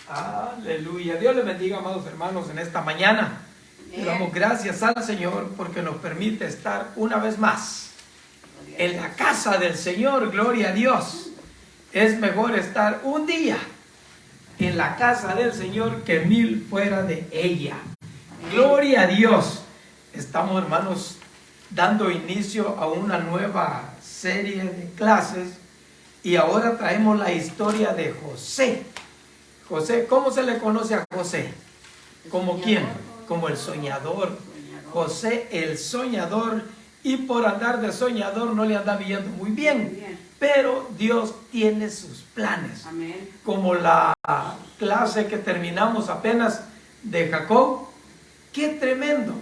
Aleluya. Dios les bendiga, amados hermanos, en esta mañana. Le damos gracias al Señor porque nos permite estar una vez más en la casa del Señor. Gloria a Dios. Es mejor estar un día en la casa del Señor que 1000 fuera de ella. Gloria a Dios. Estamos, hermanos, dando inicio a una nueva serie de clases y ahora traemos la historia de José. José, ¿cómo se le conoce a José? ¿Como quién? Como el soñador. José el soñador, y por andar de soñador no le anda viendo muy bien. Pero Dios tiene sus planes. Amén. Como la clase que terminamos apenas de Jacob. ¡Qué tremendo!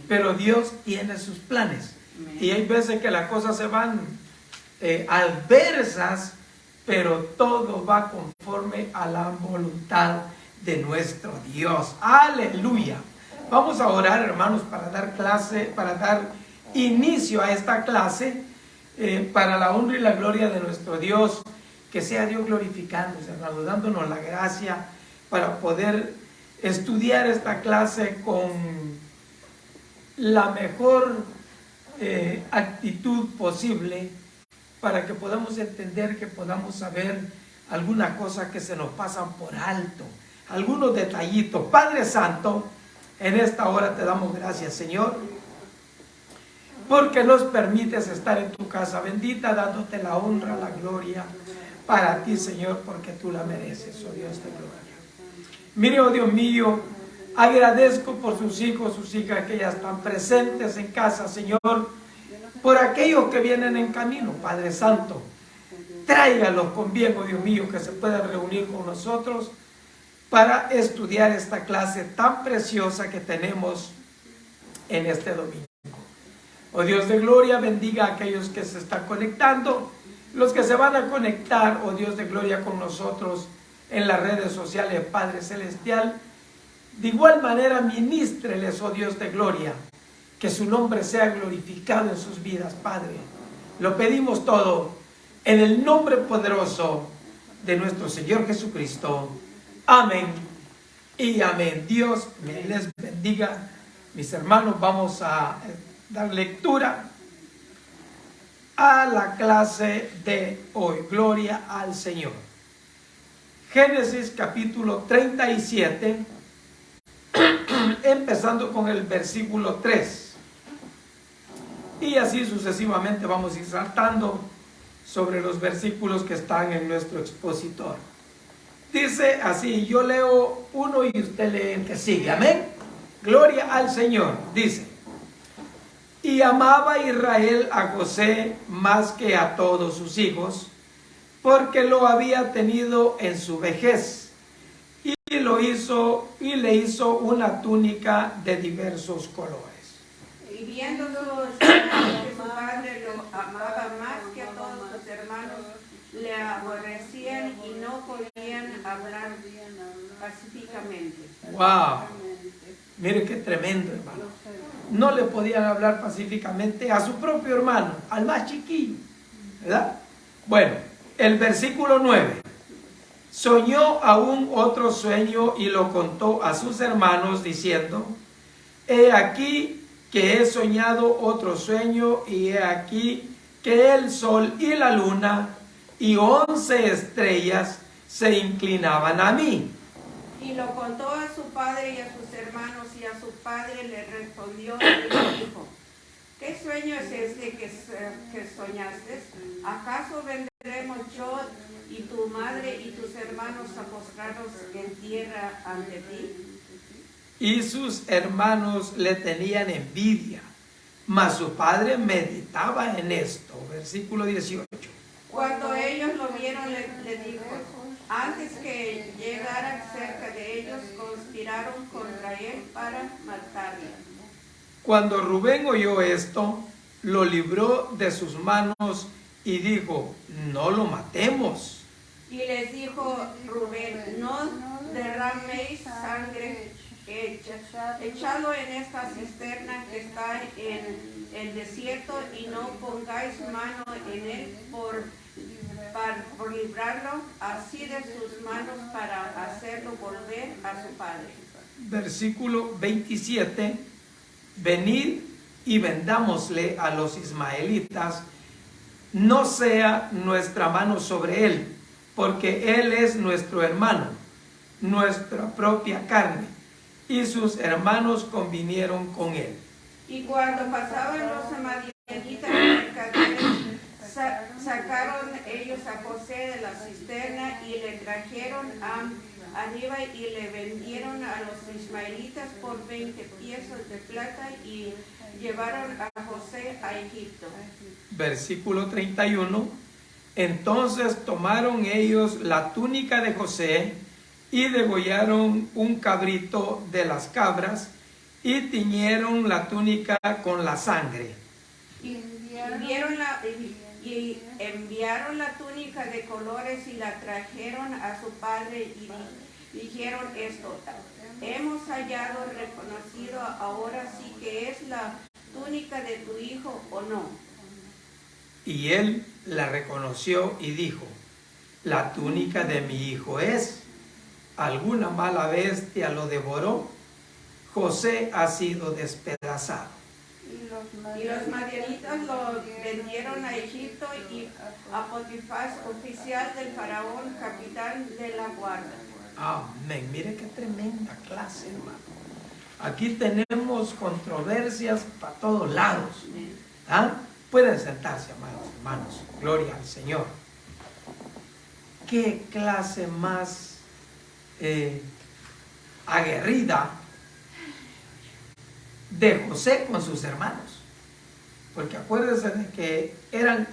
Pero Dios tiene sus planes. Amén. Y hay veces que las cosas se van adversas, pero todo va conforme a la voluntad de nuestro Dios. ¡Aleluya! Vamos a orar, hermanos, para dar clase, para dar inicio a esta clase, para la honra y la gloria de nuestro Dios. Que sea Dios glorificándose, hermanos, dándonos la gracia para poder estudiar esta clase con la mejor actitud posible, para que podamos entender, que podamos saber alguna cosa que se nos pasan por alto, algunos detallitos. Padre Santo, en esta hora te damos gracias, Señor, porque nos permites estar en tu casa bendita, dándote la honra, la gloria para ti, Señor, porque tú la mereces, oh Dios de gloria. Mire, oh Dios mío, agradezco por sus hijos, sus hijas que ya están presentes en casa, Señor, por aquellos que vienen en camino, Padre Santo. Tráigalos con bien, oh Dios mío, que se puedan reunir con nosotros para estudiar esta clase tan preciosa que tenemos en este domingo. Oh Dios de gloria, bendiga a aquellos que se están conectando, los que se van a conectar, oh Dios de gloria, con nosotros en las redes sociales, Padre Celestial. De igual manera, ministreles, oh Dios de gloria, que su nombre sea glorificado en sus vidas, Padre. Lo pedimos todo en el nombre poderoso de nuestro Señor Jesucristo. Amén y amén. Dios me les bendiga. Mis hermanos, vamos a dar lectura a la clase de hoy. Gloria al Señor. Génesis capítulo 37, empezando con el versículo 3. Y así sucesivamente vamos a ir saltando sobre los versículos que están en nuestro expositor. Dice así, yo leo uno y usted lee el que sigue. Amén. Gloria al Señor. Dice, y amaba Israel a José más que a todos sus hijos, porque lo había tenido en su vejez, y le hizo una túnica de diversos colores. Y viendo que su padre lo amaba más que a todos sus hermanos, le aborrecían y no podían hablar pacíficamente. ¡Wow! Mire qué tremendo, hermano. No le podían hablar pacíficamente a su propio hermano, al más chiquillo, ¿verdad? Bueno, el versículo 9. Soñó aún otro sueño y lo contó a sus hermanos diciendo, he aquí que he soñado otro sueño, y he aquí que el sol y la luna y 11 estrellas se inclinaban a mí. Y lo contó a su padre y a sus hermanos, y a su padre le respondió y le dijo, ¿qué sueño es este que soñaste? ¿Acaso vendremos yo y tu madre y tus hermanos a postrarnos en tierra ante ti? Y sus hermanos le tenían envidia, mas su padre meditaba en esto. Versículo 18. Cuando ellos lo vieron, le dijo, antes que llegara cerca de ellos, conspiraron contra él para matarle. Cuando Rubén oyó esto, lo libró de sus manos y dijo, no lo matemos. Y les dijo Rubén, no derraméis sangre, echadlo en esta cisterna que está en el desierto, y no pongáis mano en él por librarlo así de sus manos para hacerlo volver a su padre. Versículo 27, venid y vendámosle a los ismaelitas, no sea nuestra mano sobre él, porque él es nuestro hermano, nuestra propia carne, y sus hermanos convinieron con él. Y cuando pasaban los madianitas mercaderes, sacaron ellos a José de la cisterna y le trajeron arriba y le vendieron a los ismaelitas por 20 piezas de plata y llevaron a José a Egipto. Versículo 31, entonces tomaron ellos la túnica de José y degollaron un cabrito de las cabras y tiñeron la túnica con la sangre. Y enviaron la túnica de colores y la trajeron a su padre y dijeron esto: hemos hallado, reconocido ahora sí que es la túnica de tu hijo o no. Y él la reconoció y dijo: la túnica de mi hijo es. ¿Alguna mala bestia lo devoró? José ha sido despedazado. Y los madianitas lo vendieron a Egipto y a Potifar, oficial del faraón, capitán de la guardia. Amén. Mire qué tremenda clase, hermano. Aquí tenemos controversias para todos lados. Pueden sentarse, amados hermanos. Gloria al Señor. Qué clase más aguerrida de José con sus hermanos. Porque acuérdense de que eran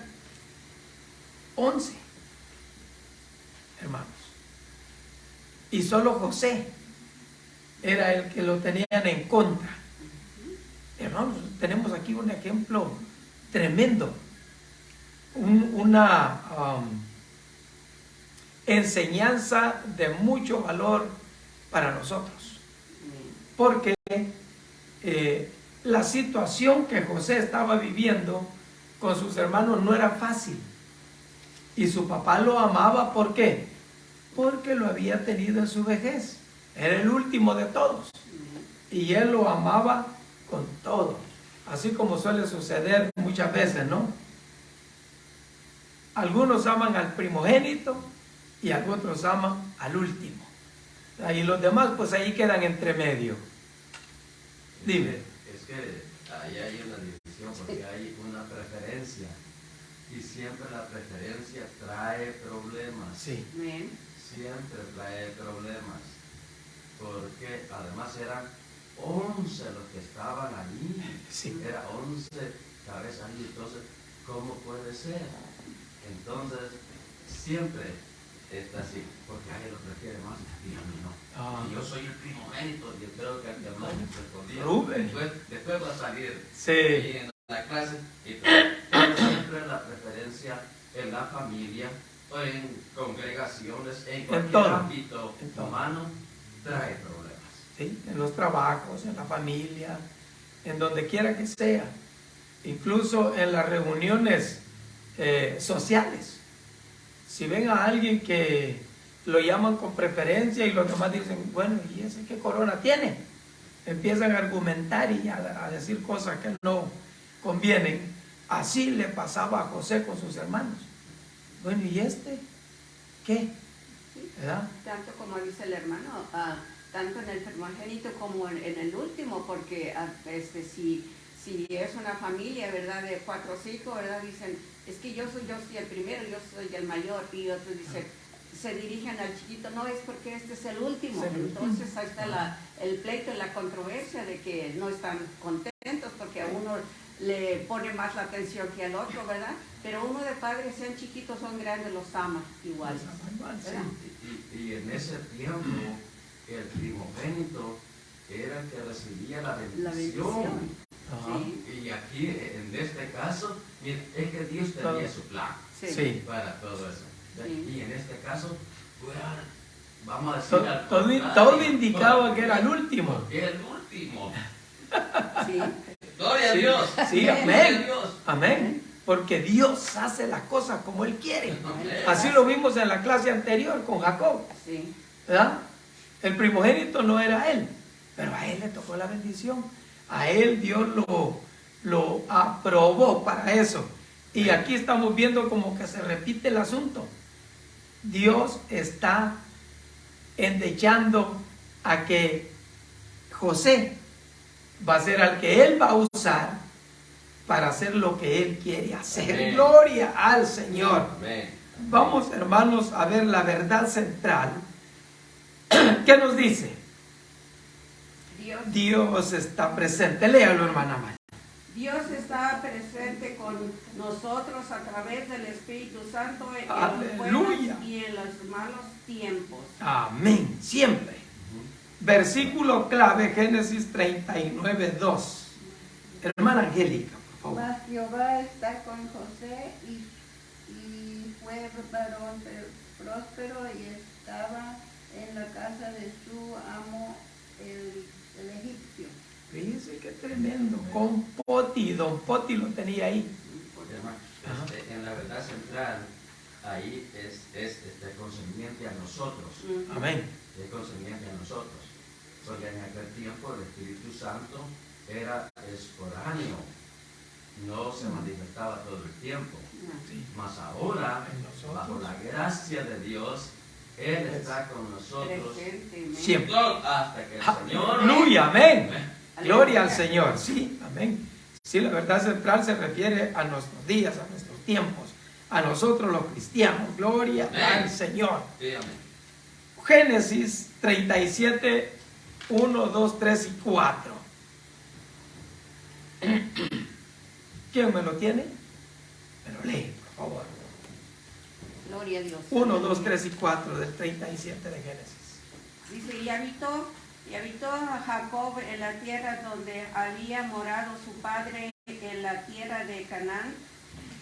11 hermanos. Y solo José era el que lo tenían en contra. Hermanos, tenemos aquí un ejemplo tremendo. Una enseñanza de mucho valor para nosotros. Porque la situación que José estaba viviendo con sus hermanos no era fácil. Y su papá lo amaba, ¿por qué? Porque lo había tenido en su vejez. Era el último de todos. Y él lo amaba con todo. Así como suele suceder muchas veces, ¿no? Algunos aman al primogénito y otros aman al último. Y los demás, pues ahí quedan entre medio. Dime. Es que ahí hay una división porque hay una preferencia. Y siempre la preferencia trae problemas. Sí. Siempre trae problemas. Porque además eran 11 los que estaban allí. Sí. Era 11 cabezas allí. Entonces, ¿cómo puede ser? Entonces, siempre está así. Porque a él lo prefiere más y a mí no. Y yo soy el primogénito. Yo creo que el que más respondía. Rubén. Después va a salir. Sí. Y en la clase. Pero siempre la preferencia en la familia, o en congregaciones, en cualquier ámbito humano, trae problemas. Sí, en los trabajos, en la familia, en donde quiera que sea. Incluso en las reuniones sociales. Si ven a alguien que lo llaman con preferencia y los demás dicen, bueno, ¿y ese qué corona tiene? Empiezan a argumentar y a decir cosas que no convienen. Así le pasaba a José con sus hermanos. Bueno, ¿y este qué? ¿Verdad? Tanto como dice el hermano, tanto en el primogénito como en el último, porque si es una familia, ¿verdad?, de 4 hijos, ¿verdad?, dicen, es que yo soy el primero, yo soy el mayor, y otros dicen, se dirigen al chiquito, no, es porque este es el último. Entonces ahí está el pleito y la controversia de que no están contentos porque a uno le pone más la atención que al otro, ¿verdad? Pero uno de padres, sean chiquitos, son grandes, los ama igual. Y en ese tiempo, el primogénito era el que recibía la bendición. Sí. Y aquí, en este caso, es que Dios tenía su plan para todo eso. Sí. Y en este caso, bueno, vamos a decir todo indicaba que era el último. El último. Sí. Gloria a Dios. Sí, amén. Amén. porque Dios hace las cosas como Él quiere. Así lo vimos en la clase anterior con Jacob, ¿verdad? El primogénito no era él, pero a él le tocó la bendición. A él Dios lo aprobó para eso. Y aquí estamos viendo como que se repite el asunto. Dios está endechando a que José va a ser al que Él va a usar para hacer lo que Él quiere hacer. Amén. Gloria al Señor. Amén. Vamos, hermanos, a ver la verdad central. ¿Qué nos dice? Dios está presente. Léalo, hermana Maya. Dios está presente con nosotros a través del Espíritu Santo en los buenos y en los malos tiempos. Amén. Siempre. Versículo clave, Génesis 39:2. Hermana Angélica, por favor. Mas Jehová está con José y fue varón próspero y estaba en la casa de su amo el egipcio. Fíjense qué tremendo. Con Poti, don Poti lo tenía ahí. En la verdad central, ahí es concerniente a nosotros. Amén. Es concerniente a nosotros. Porque en aquel tiempo el Espíritu Santo era esporáneo, no se manifestaba todo el tiempo. Mas ahora, bajo la gracia de Dios, Él está con nosotros siempre, hasta que el Señor... ¡Aleluya! Amén. Gloria al Señor. Sí, amén. Sí, la verdad central se refiere a nuestros días, a nuestros tiempos, a nosotros los cristianos. Gloria al Señor. Sí, amén. Génesis 37, 1, 2, 3 y 4. ¿Quién me lo tiene? Me lo lee, por favor. Gloria a Dios. 1, 2, 3 y 4 del 37 de Génesis. Dice, y habitó Jacob en la tierra donde había morado su padre, en la tierra de Canaán.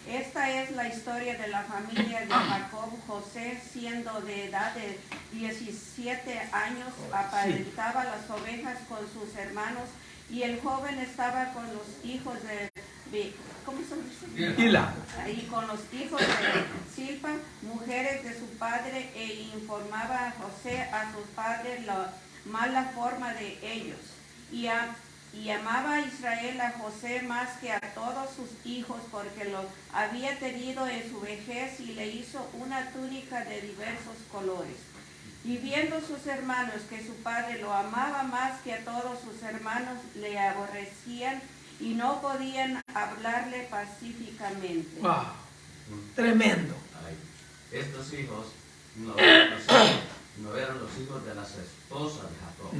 Esta es la historia de la familia de Jacob. José, siendo de edad de 17 años, apacentaba las ovejas con sus hermanos, y el joven estaba con los hijos de ¿cómo se dice? Bilha. Y con los hijos de Zilpa, mujeres de su padre, e informaba a José a su padre la mala forma de ellos. Y amaba a Israel a José más que a todos sus hijos, porque lo había tenido en su vejez, y le hizo una túnica de diversos colores. Y viendo sus hermanos que su padre lo amaba más que a todos sus hermanos, le aborrecían y no podían hablarle pacíficamente. ¡Wow! Tremendo. Ay, estos hijos no eran los hijos de las esposas de Jacob.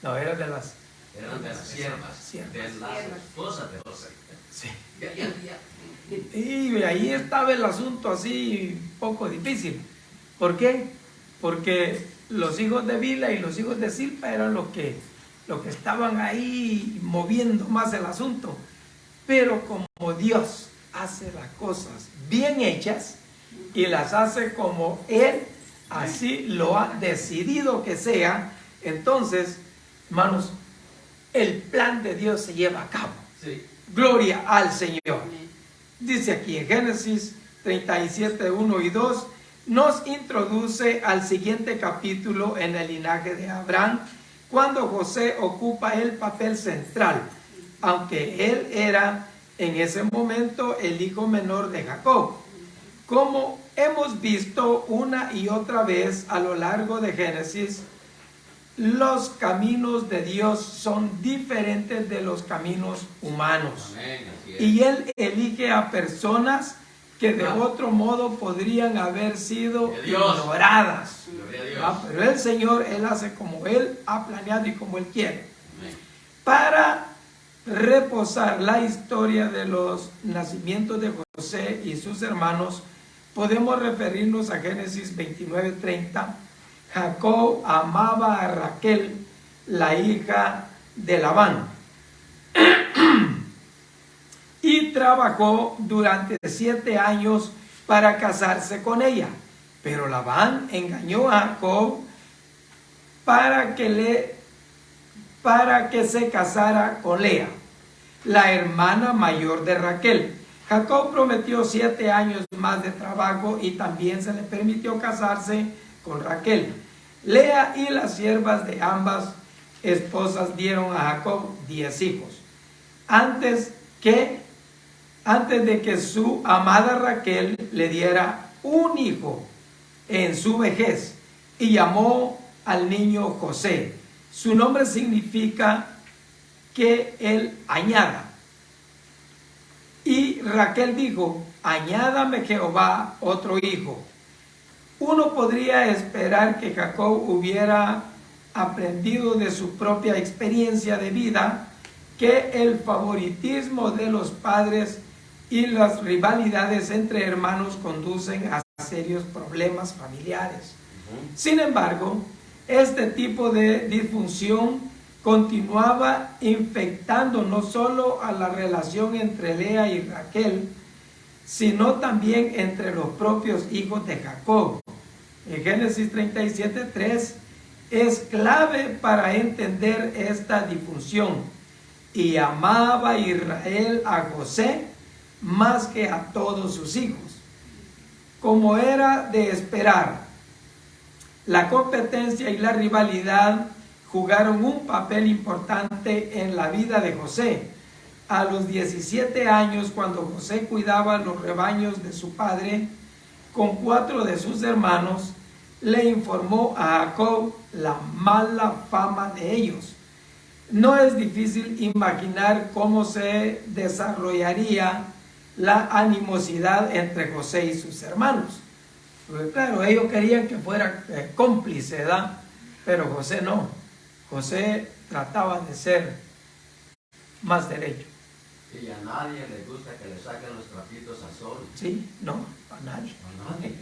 No, eran de las... Eran de las siervas, de las esposas de José. Sí. Ya. Y ahí estaba el asunto así un poco difícil. ¿Por qué? Porque los hijos de Bilha y los hijos de Zilpa eran los que estaban ahí moviendo más el asunto. Pero como Dios hace las cosas bien hechas y las hace como Él así lo ha decidido que sea, entonces, hermanos, el plan de Dios se lleva a cabo. Sí. Gloria al Señor. Dice aquí en Génesis 37, 1 y 2, nos introduce al siguiente capítulo en el linaje de Abraham, cuando José ocupa el papel central, aunque él era en ese momento el hijo menor de Jacob. Como hemos visto una y otra vez a lo largo de Génesis, los caminos de Dios son diferentes de los caminos humanos. Amén, y Él elige a personas que de otro modo podrían haber sido ignoradas. Pero el Señor, Él hace como Él ha planeado y como Él quiere. Amén. Para reposar la historia de los nacimientos de José y sus hermanos, podemos referirnos a Génesis 29:30. Jacob amaba a Raquel, la hija de Labán, y trabajó durante 7 años para casarse con ella. Pero Labán engañó a Jacob para que se casara con Lea, la hermana mayor de Raquel. Jacob prometió 7 años más de trabajo y también se le permitió casarse con Raquel. Lea y las siervas de ambas esposas dieron a Jacob 10 hijos. Antes de que su amada Raquel le diera un hijo en su vejez, y llamó al niño José. Su nombre significa que él añada. Y Raquel dijo: añádame Jehová otro hijo. Uno podría esperar que Jacob hubiera aprendido de su propia experiencia de vida que el favoritismo de los padres y las rivalidades entre hermanos conducen a serios problemas familiares. Sin embargo, este tipo de disfunción continuaba infectando no solo a la relación entre Lea y Raquel, sino también entre los propios hijos de Jacob. En Génesis 37:3 es clave para entender esta disfunción. Y amaba Israel a José más que a todos sus hijos. Como era de esperar, la competencia y la rivalidad jugaron un papel importante en la vida de José. A los 17 años, cuando José cuidaba los rebaños de su padre, con 4 de sus hermanos, le informó a Jacob la mala fama de ellos. No es difícil imaginar cómo se desarrollaría la animosidad entre José y sus hermanos. Porque claro, ellos querían que fuera cómplice, ¿verdad? Pero José no. José trataba de ser más derecho. Y a nadie le gusta que le saquen los trapitos al sol. Sí, no, a nadie. A nadie.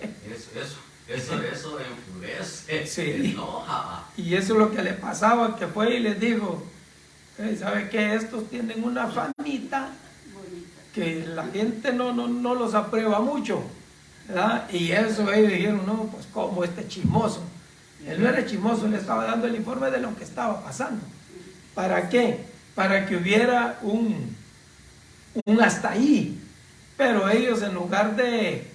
Eso enfurece, Sí. enoja. Y eso es lo que le pasaba, que fue y les dijo: ¿sabe qué? Estos tienen una famita que la gente no los aprueba mucho, ¿verdad? Y eso ellos dijeron: no, pues como este chismoso. Él no era chismoso, le estaba dando el informe de lo que estaba pasando. ¿Para qué? Para que hubiera un hasta ahí. Pero ellos, en lugar de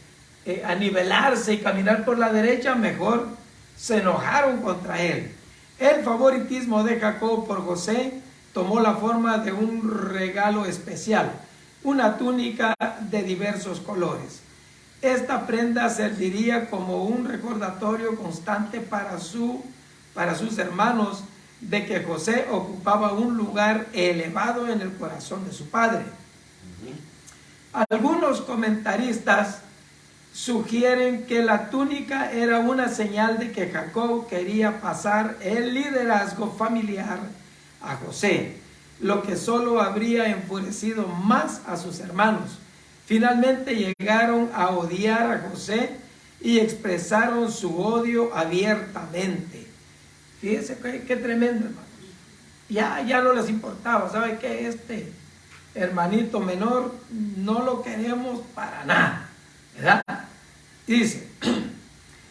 anivelarse y caminar por la derecha, mejor se enojaron contra él. El favoritismo de Jacob por José tomó la forma de un regalo especial, una túnica de diversos colores. Esta prenda serviría como un recordatorio constante para sus hermanos de que José ocupaba un lugar elevado en el corazón de su padre. Algunos comentaristas sugieren que la túnica era una señal de que Jacob quería pasar el liderazgo familiar a José, lo que solo habría enfurecido más a sus hermanos. Finalmente llegaron a odiar a José y expresaron su odio abiertamente. Fíjense qué tremendo, hermanos. Ya no les importaba. ¿Sabe qué? Este hermanito menor no lo queremos para nada, ¿verdad? Dice: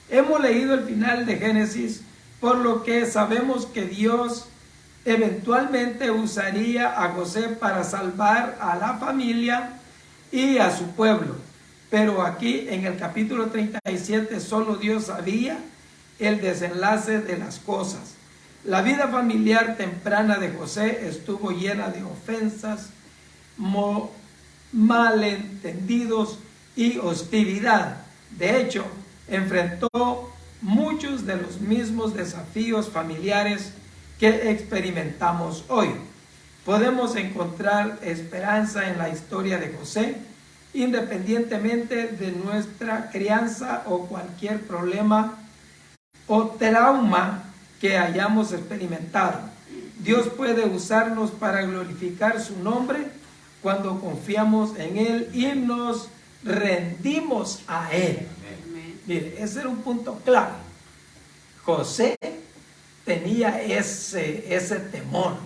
hemos leído el final de Génesis, por lo que sabemos que Dios eventualmente usaría a José para salvar a la familia y a su pueblo. Pero aquí en el capítulo 37 solo Dios sabía el desenlace de las cosas. La vida familiar temprana de José estuvo llena de ofensas, malentendidos y hostilidad. De hecho, enfrentó muchos de los mismos desafíos familiares que experimentamos hoy. Podemos encontrar esperanza en la historia de José, independientemente de nuestra crianza o cualquier problema o trauma que hayamos experimentado. Dios puede usarnos para glorificar su nombre cuando confiamos en Él y nos rendimos a Él. Mire, ese era un punto clave. José tenía ese temor.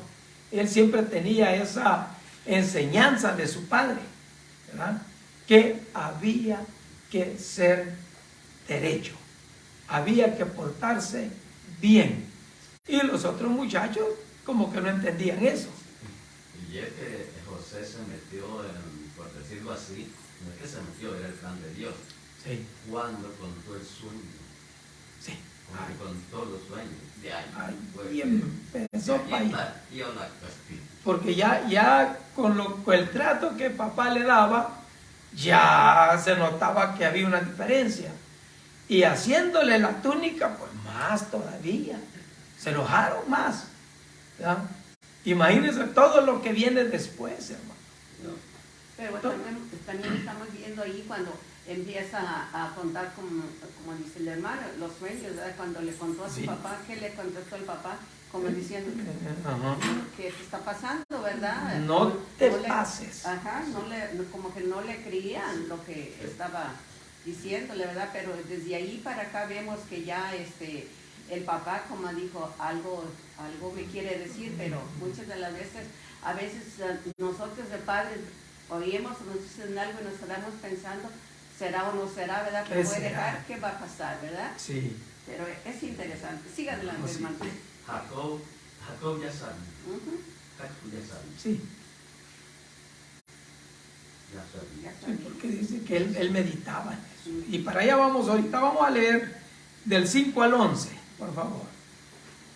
Él siempre tenía esa enseñanza de su padre, ¿verdad? Que había que ser derecho, había que portarse bien. Y los otros muchachos como que no entendían eso. Y es que José se metió en por decirlo así, no es que se metió, era el plan de Dios. Sí. Cuando contó el sueño, Sí. cuando contó los sueños, de ahí, Ay, pues, y empezó de pa' ahí ahí. partió la cuestión. Porque ya con el trato que papá le daba, ya se notaba que había una diferencia. Y haciéndole la túnica, pues más todavía. Se enojaron más. ¿Ya? Imagínense todo lo que viene después, hermano. Pero también estamos viendo ahí cuando empieza a contar, como dice el hermano, los sueños, ¿verdad? Cuando le contó a su Sí. papá, ¿qué le contestó el papá? Como diciendo, Ajá. ¿qué te está pasando, verdad? No te le- pases. Ajá, como que no le creían lo que estaba diciéndole, ¿verdad? Pero desde ahí para acá vemos que ya el papá, como dijo, algo me quiere decir, pero muchas de las veces, a veces nosotros de padres oímos o nos dicen algo y nos quedamos pensando, será o no será, ¿verdad? Pero ¿Qué puede será? dejar, ¿qué va a pasar, verdad? Sí. Pero es interesante. Siga adelante, Sí. hermano. Jacob ya sabía. Ujú, Jacob ya sabía. Sí. Ya sabía. ya Sí, sabía. porque dice que él meditaba en eso. Y para allá vamos ahorita. Vamos a leer del 5 al 11, por favor.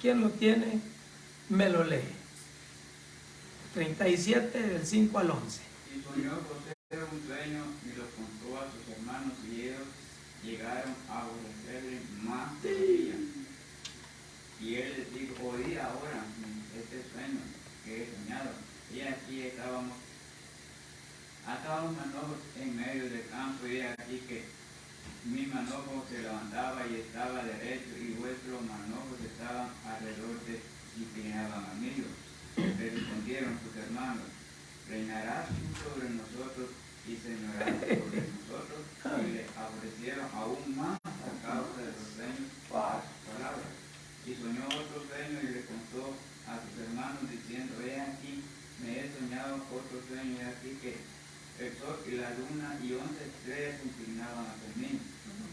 ¿Quién lo tiene? Me lo lee. 37 del 5 al 11. Y soñó José un sueño y lo contó a sus hermanos y ellos llegaron a aborrecerle más todavía. Y él les dijo, oí ahora este sueño que he soñado. Y aquí estábamos manojos en medio del campo y aquí que mi manojo se levantaba y estaba derecho y vuestros manojos estaban alrededor de y inclinaban a mí. Le respondieron sus hermanos, reinarás tú sobre nosotros y señorarás sobre nosotros. Y le aborrecieron aún más a causa de los sueños a sus palabras. Y soñó otro sueño y le contó a sus hermanos diciendo, he aquí, me he soñado otro sueño y aquí que el sol y la luna y 11 estrellas se inclinaban hacia mí.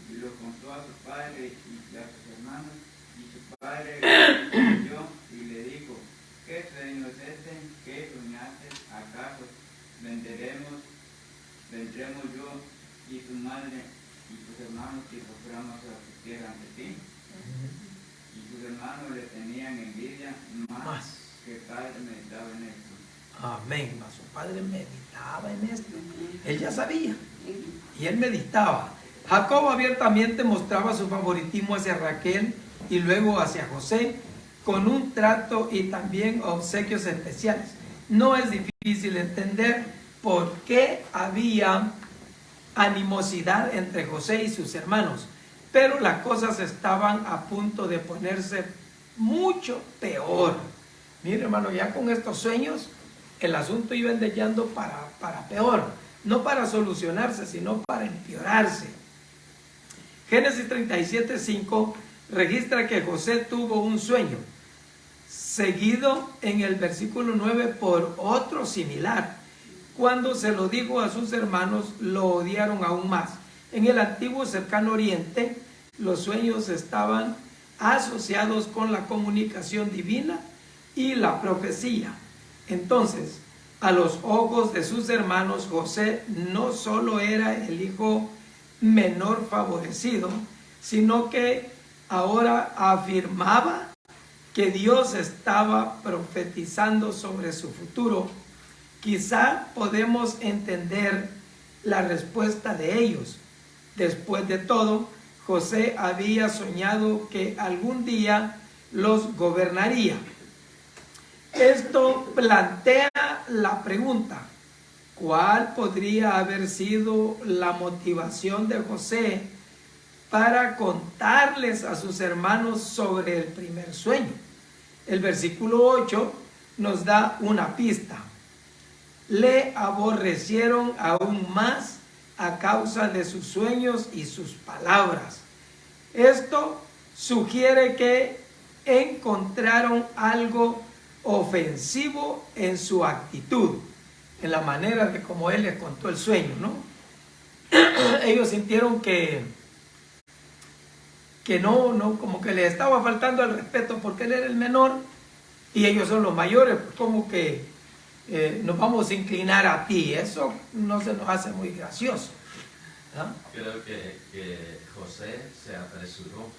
Y lo contó a su padre y a sus hermanos. Y su padre le respondió y le dijo, ¿qué sueño es este? ¿Qué soñaste? ¿Acaso vendremos yo y tu madre y tus hermanos y procuramos a su tierra ante ti? Y sus hermanos le tenían envidia más que el padre meditaba en esto. Amén. Mas su padre meditaba en esto. Él ya sabía. Y él meditaba. Jacob abiertamente mostraba su favoritismo hacia Raquel y luego hacia José, con un trato y también obsequios especiales. No es difícil entender por qué había animosidad entre José y sus hermanos, pero las cosas estaban a punto de ponerse mucho peor. Mire, hermano, ya con estos sueños el asunto iba endechando para peor, no para solucionarse, sino para empeorarse. Génesis 37:5 registra que José tuvo un sueño, seguido en el versículo 9 por otro similar. Cuando se lo dijo a sus hermanos, lo odiaron aún más. En el antiguo cercano oriente, los sueños estaban asociados con la comunicación divina y la profecía. Entonces, a los ojos de sus hermanos, José no solo era el hijo menor favorecido, sino que ahora afirmaba que Dios estaba profetizando sobre su futuro. Quizá podemos entender la respuesta de ellos. Después de todo, José había soñado que algún día los gobernaría. Esto plantea la pregunta: ¿cuál podría haber sido la motivación de José para contarles a sus hermanos sobre el primer sueño? El versículo 8 nos da una pista. Le aborrecieron aún más a causa de sus sueños y sus palabras. Esto sugiere que encontraron algo ofensivo en su actitud, en la manera de cómo él les contó el sueño, ¿no? Ellos sintieron que no, como que le estaba faltando el respeto porque él era el menor y ellos son los mayores, como que nos vamos a inclinar a ti. Eso no se nos hace muy gracioso, ¿verdad? Creo que José se apresuró.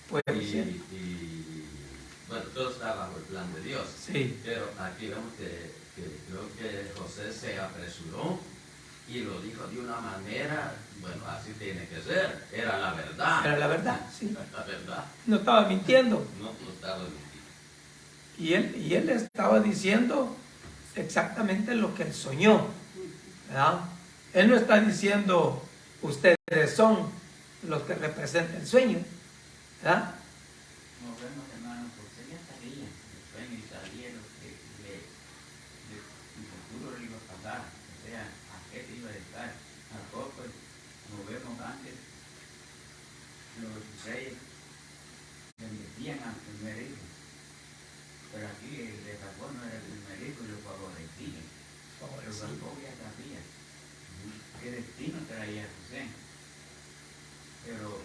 Puede ser. Y bueno, todo está bajo el plan de Dios. Sí. Pero aquí vemos que creo que José se apresuró y lo dijo de una manera, bueno, así tiene que ser. Era la verdad. Era la verdad, sí. La verdad. No estaba mintiendo. No estaba mintiendo. Y él estaba diciendo exactamente lo que él soñó, ¿verdad? Él no está diciendo, ustedes son los que representan el sueño, ¿verdad? Como vemos, hermano, José ya sabía el sueño y sabía lo que el futuro le iba a pasar, o sea, a qué se iba a estar. Jacob, pues, como vemos antes, los reyes bendecían al primer hijo, pero aquí el de Jacob no era el primer hijo y lo favorecía. Pero Jacob ya sabía qué destino traía José. Pero,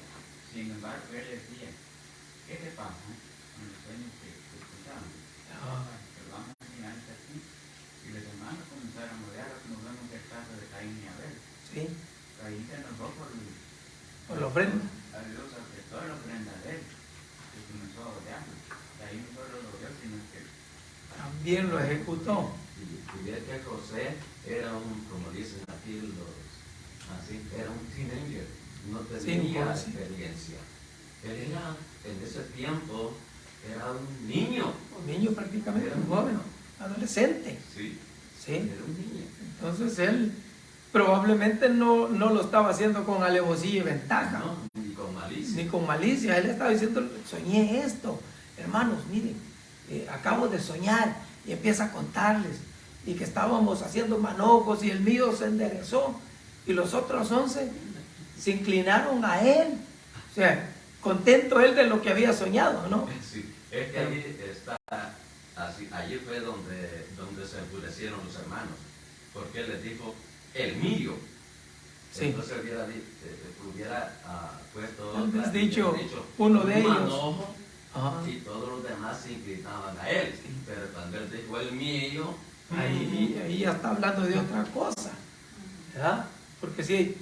sin embargo, él decía, ¿qué te pasa con los sueños que escuchamos? Pero vamos a mirar aquí. Y los hermanos comenzaron a odiar, como vemos el caso de Caín y Abel. Sí. Caín se enojó por la ofrenda. A Dios aceptó la ofrenda de él. Y comenzó a odiarlo. Caín no solo lo odió, sino que También lo ejecutó. Y ver que José era como dicen aquí así, era un teenager, no tenía experiencia. Él era, en ese tiempo, era un niño. Un niño prácticamente, un joven, adolescente. Sí, Sí. era un niño. Entonces él probablemente no lo estaba haciendo con alevosía y ventaja. No, ni con malicia. Ni con malicia. Él estaba diciendo, soñé esto. Hermanos, miren, acabo de soñar. Y empieza a contarles. Y que estábamos haciendo manojos y el mío se enderezó. Y los otros 11 se inclinaron a él. O sea, contento él de lo que había soñado, ¿no? Sí, es que allí está, así, allí fue donde se enfurecieron los hermanos. Porque él les dijo, el mío. Sí. Entonces hubiera puesto Tal vez hubiera dicho uno de ellos. manojo, Ajá. y todos los demás se inclinaban a él. Sí. Pero cuando él dijo el mío, Ahí ya está hablando de otra cosa, ¿verdad? Porque sí,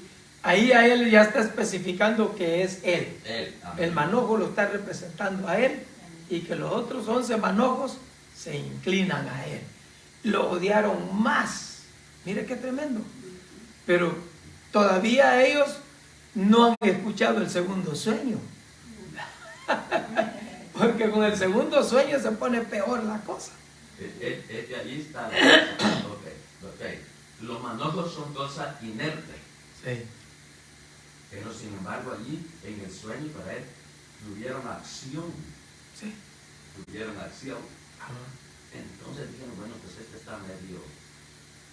ahí a él ya está especificando que es él. amén. El manojo lo está representando a él y que los otros 11 manojos se inclinan a él. Lo odiaron más. Mire qué tremendo. Pero todavía ellos no han escuchado el segundo sueño. Porque con el segundo sueño se pone peor la cosa. Es que ahí está la cosa. Okay. Los manojos son cosas inertes. Sí. Pero sin embargo allí, en el sueño para él, tuvieron acción. Sí. Tuvieron acción. Ajá. Entonces dijeron, bueno, pues este está medio...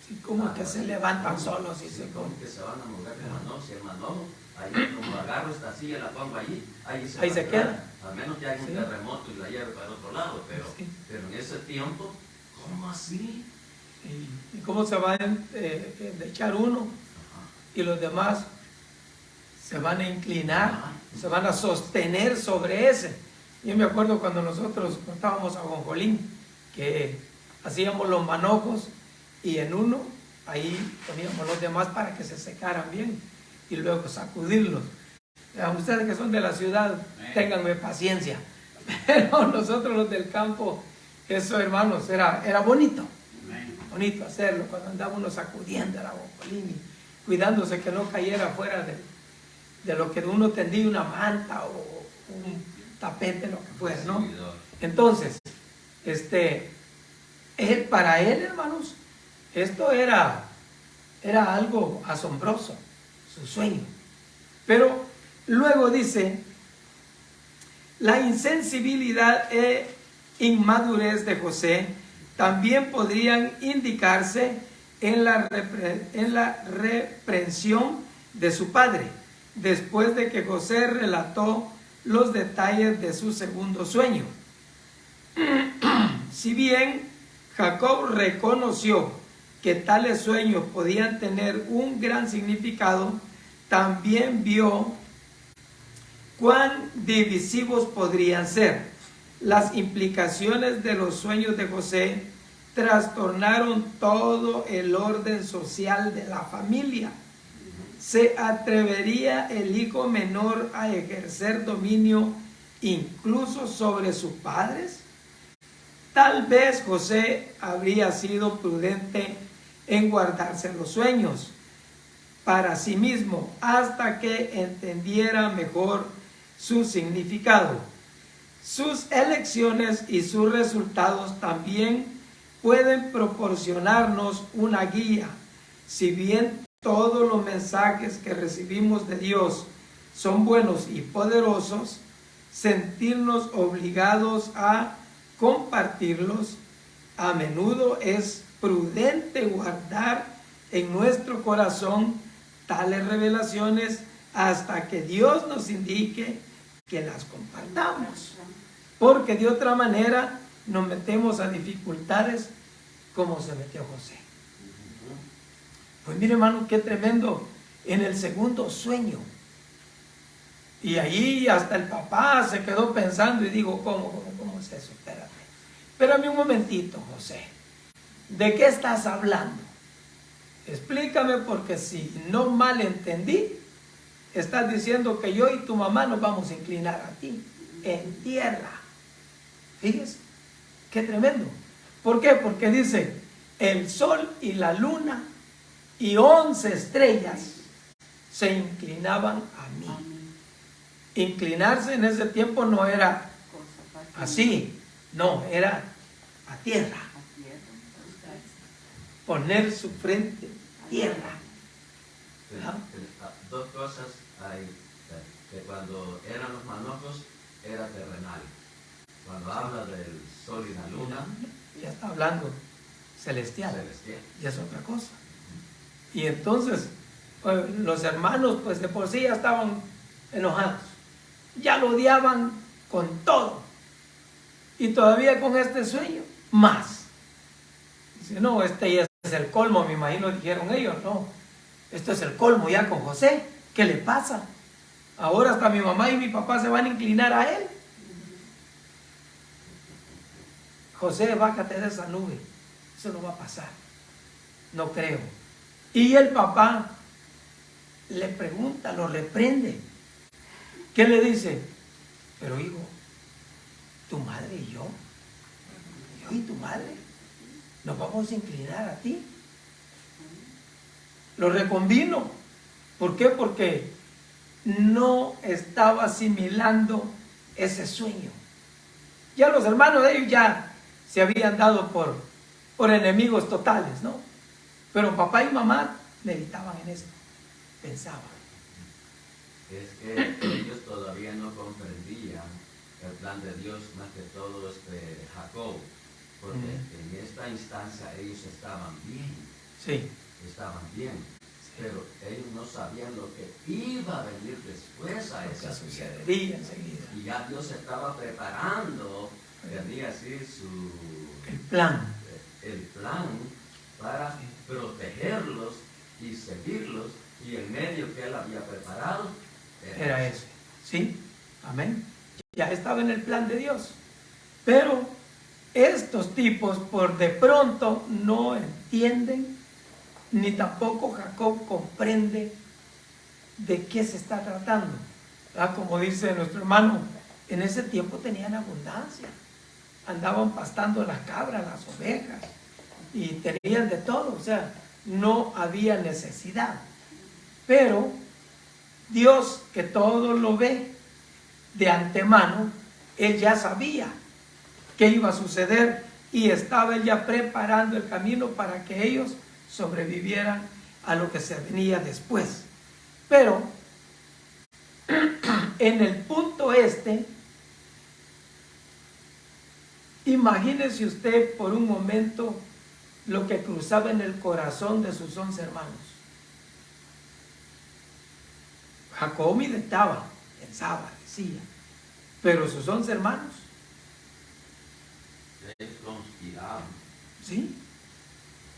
Sí, como que se levantan solos y se como ponen. que se van a mover el manojo. Si el manojo, ahí como agarro esta silla, la pongo allí, ahí se Ahí va se a quedar. queda. A menos que haya un Sí. terremoto y la lleve para otro lado, pero en ese tiempo, ¿cómo así? ¿Y cómo se van a echar uno? Ajá. Y los demás se van a inclinar, se van a sostener sobre ese. Yo me acuerdo cuando nosotros estábamos a Jonjolín, que hacíamos los manojos y en uno, ahí poníamos los demás para que se secaran bien y luego sacudirlos. Ustedes que son de la ciudad, ténganme paciencia. Pero nosotros los del campo, eso hermanos, era bonito. Bonito hacerlo cuando andaba uno sacudiendo la Jonjolín y cuidándose que no cayera fuera de lo que uno tendía, una manta o un tapete, lo que fuera, ¿no? Entonces, para él, hermanos, esto era algo asombroso, su sueño. Pero luego dice, la insensibilidad e inmadurez de José también podrían indicarse en la reprensión de su padre, después de que José relató los detalles de su segundo sueño. Si bien Jacob reconoció que tales sueños podían tener un gran significado, también vio cuán divisivos podrían ser. Las implicaciones de los sueños de José trastornaron todo el orden social de la familia. ¿Se atrevería el hijo menor a ejercer dominio incluso sobre sus padres? Tal vez José habría sido prudente en guardarse los sueños para sí mismo hasta que entendiera mejor su significado. Sus elecciones y sus resultados también pueden proporcionarnos una guía. Si bien todos los mensajes que recibimos de Dios son buenos y poderosos, sentirnos obligados a compartirlos a menudo es prudente guardar en nuestro corazón tales revelaciones hasta que Dios nos indique que las compartamos, porque de otra manera nos metemos a dificultades como se metió José. Pues mire, hermano, qué tremendo en el segundo sueño. Y ahí hasta el papá se quedó pensando y dijo, ¿cómo es eso? Espérame un momentito, José. ¿De qué estás hablando? Explícame, porque si no mal entendí, estás diciendo que yo y tu mamá nos vamos a inclinar a ti en tierra. Fíjese, qué tremendo. ¿Por qué? Porque dice, el sol y la luna y 11 estrellas se inclinaban a mí. Inclinarse en ese tiempo no era así, no, era a tierra. Poner su frente a tierra. Dos cosas hay, que cuando eran los manojos era terrenal. Cuando habla del sol y la luna, ya está hablando celestial. Y es otra cosa. Y entonces los hermanos pues de por sí ya estaban enojados, ya lo odiaban con todo, y todavía con este sueño más. Dice, no, este ya es el colmo, me imagino, dijeron ellos. No, esto es el colmo ya con José. ¿Qué le pasa? Ahora hasta mi mamá y mi papá se van a inclinar a él. José, bájate de esa nube, eso no va a pasar, no creo. Y el papá le pregunta, lo reprende. ¿Qué le dice? Pero hijo, tu madre y yo y tu madre, nos vamos a inclinar a ti. Lo reconvino. ¿Por qué? Porque no estaba asimilando ese sueño. Ya los hermanos de ellos ya se habían dado por enemigos totales, ¿no? Pero papá y mamá meditaban en esto, pensaban. Es que ellos todavía no comprendían el plan de Dios, más que todo Jacob, porque en esta instancia ellos estaban bien. Sí. Estaban bien, pero ellos no sabían lo que iba a venir después a esa sucedería enseguida. Y ya Dios estaba preparando, tenía así el plan para protegerlos y seguirlos, y el medio que él había preparado era ese. ¿Sí? Amén. Ya estaba en el plan de Dios. Pero estos tipos por de pronto no entienden, ni tampoco Jacob comprende de qué se está tratando. ¿Verdad? Como dice nuestro hermano, en ese tiempo tenían abundancia. Andaban pastando las cabras, las ovejas, y tenían de todo. O sea, no había necesidad. Pero Dios, que todo lo ve de antemano, Él ya sabía qué iba a suceder y estaba Él ya preparando el camino para que ellos sobrevivieran a lo que se venía después. Pero en el punto imagínese usted por un momento lo que cruzaba en el corazón de sus 11 hermanos. Jacob meditaba, pensaba, decía, pero sus 11 hermanos, ellos conspiraban. Sí,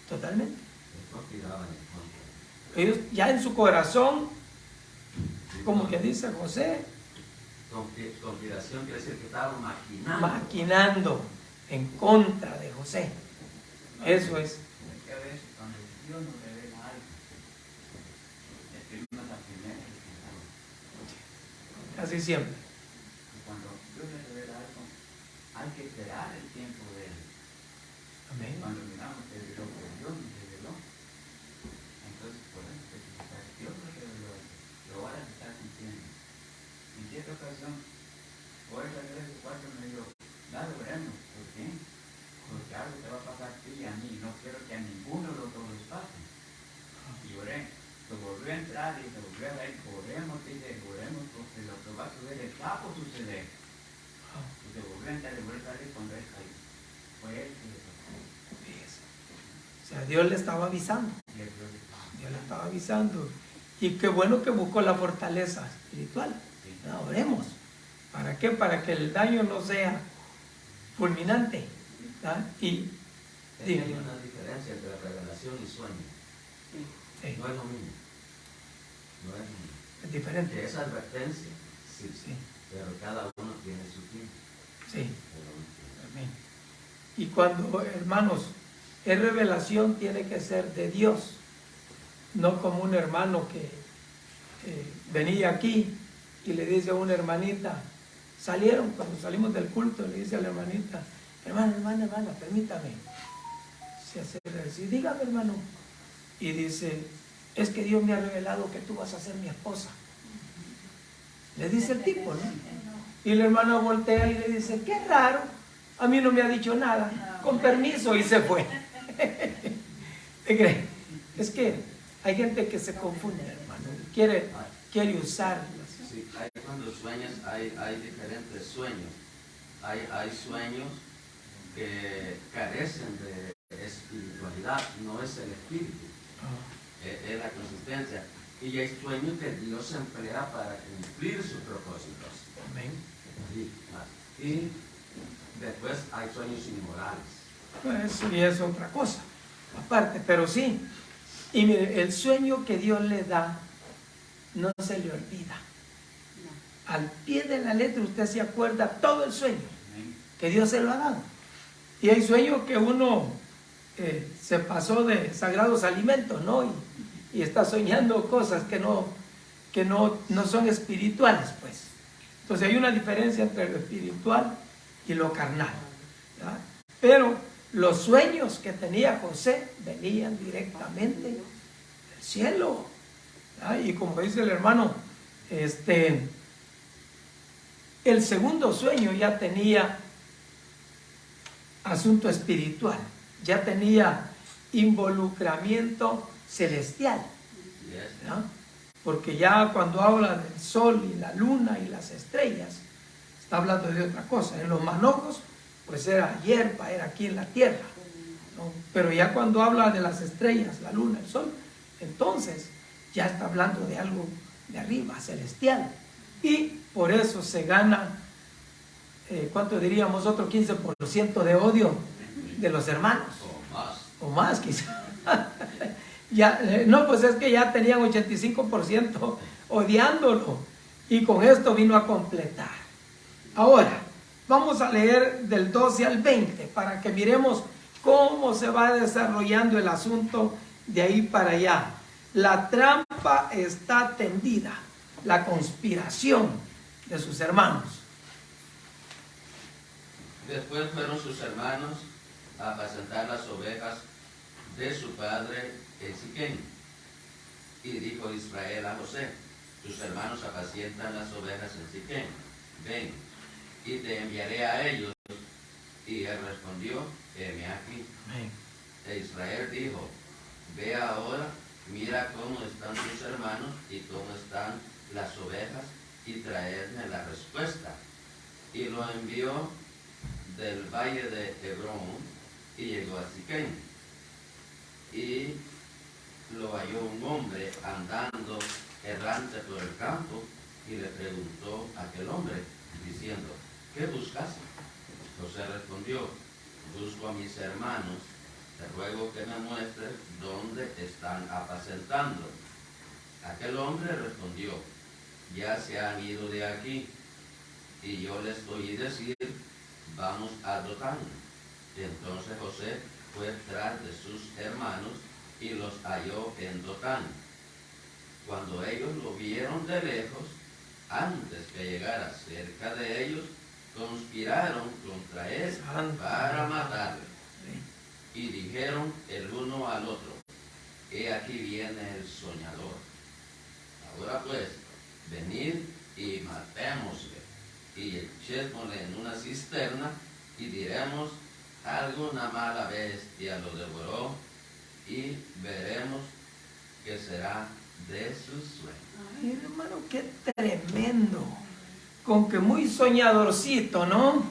totalmente. Ellos conspiraban en contra. Ellos ya en su corazón, como que dice José, Conspiración quiere decir que estaban maquinando en contra de José. Eso es. Porque a veces cuando Dios nos revela algo, escribimos la primera y la segunda. Casi siempre. Y cuando Dios nos revela algo, hay que esperar el tiempo de Él. Amén. Cuando miramos que Dios nos reveló, entonces podemos especificar, Dios nos reveló esto, y ahora se está cumpliendo. En cierta ocasión, hoy regreso cuatro me dijo, dale, oremos. ¿Por qué? Porque algo te va a pasar a ti y a mí, no quiero que a ninguno de los dos les pase. Y oré, se volvió a entrar y se volvió a ir, oremos, dice, oremos, porque lo que va a suceder está por suceder. Y se volvió a entrar y volvió a salir cuando él cayó. Fue él que le tocó. O sea, Dios le estaba avisando. Y él Dios le tocó. Dios le estaba avisando. Y qué bueno que buscó la fortaleza espiritual. Sí. Ah, oremos. ¿Para qué? Para que el daño no sea fulminante. ¿Ah? Y Es que hay una diferencia entre revelación y sueño. sí, No es lo mismo. No es lo mismo. es diferente. Que es advertencia, sí, Sí, pero cada uno tiene su tiempo. sí. Pero, Amén. Y cuando, hermanos, es revelación, tiene que ser de Dios. No como un hermano que venía aquí y le dice a una hermanita, salieron, cuando salimos del culto, le dice a la hermanita, hermana, permítame. Se acerca y dice, dígame, hermano. Y dice, es que Dios me ha revelado que tú vas a ser mi esposa. Le dice el tipo, ¿no? Y la hermana voltea y le dice, qué raro, a mí no me ha dicho nada, con permiso, y se fue. ¿Te crees? Es que hay gente que se confunde, hermano, y quiere usarlas. sí, cuando sueñas hay diferentes sueños. Hay sueños que carecen de espiritualidad, no es el espíritu, es la consistencia. Y hay sueños que Dios emplea para cumplir sus propósitos. Amén. Y después hay sueños inmorales. Pues, y es otra cosa, aparte, pero sí. Y mire, el sueño que Dios le da no se le olvida. Al pie de la letra usted se acuerda todo el sueño que Dios se lo ha dado. Y hay sueños que uno se pasó de sagrados alimentos, ¿no? Y está soñando cosas que no son espirituales, pues. Entonces hay una diferencia entre lo espiritual y lo carnal, ¿verdad? Pero los sueños que tenía José venían directamente del cielo, ¿verdad? Y como dice el hermano, el segundo sueño ya tenía asunto espiritual, ya tenía involucramiento celestial, ¿no? Porque ya cuando habla del sol y la luna y las estrellas, está hablando de otra cosa. En los manojos, pues era hierba, era aquí en la tierra, ¿no? Pero ya cuando habla de las estrellas, la luna, el sol, entonces ya está hablando de algo de arriba, celestial. Y por eso se gana, ¿cuánto diríamos? Otro 15% de odio de los hermanos. O más quizás. Ya, no, pues es que ya tenían 85% odiándolo. Y con esto vino a completar. Ahora, vamos a leer del 12 al 20 para que miremos cómo se va desarrollando el asunto de ahí para allá. La trampa está tendida, la conspiración de sus hermanos. Después fueron sus hermanos a apacentar las ovejas de su padre en Siquem. Y dijo Israel a José, tus hermanos apacientan las ovejas en Siquem, ven, y te enviaré a ellos. Y él respondió, heme aquí. E Israel dijo, ve ahora, mira cómo están tus hermanos y cómo están las ovejas, y traedme la respuesta. Y lo envió del valle de Hebrón, y llegó a Siquem. Y lo halló un hombre andando errante por el campo, y le preguntó a aquel hombre, diciendo, ¿qué buscas? José respondió, busco a mis hermanos, te ruego que me muestres dónde están apacentando. Aquel hombre respondió, ya se han ido de aquí, y yo les oí decir, vamos a Dotán. Y entonces José fue tras de sus hermanos y los halló en Dotán. Cuando ellos lo vieron de lejos, antes que llegara cerca de ellos, conspiraron contra él para matarle. Y dijeron el uno al otro: he aquí viene el soñador. Ahora pues, venid y matémosle, y echémosle en una cisterna, y diremos: alguna mala bestia lo devoró, y veremos qué será de sus sueños. Ay, hermano, qué tremendo. Con que muy soñadorcito, ¿no?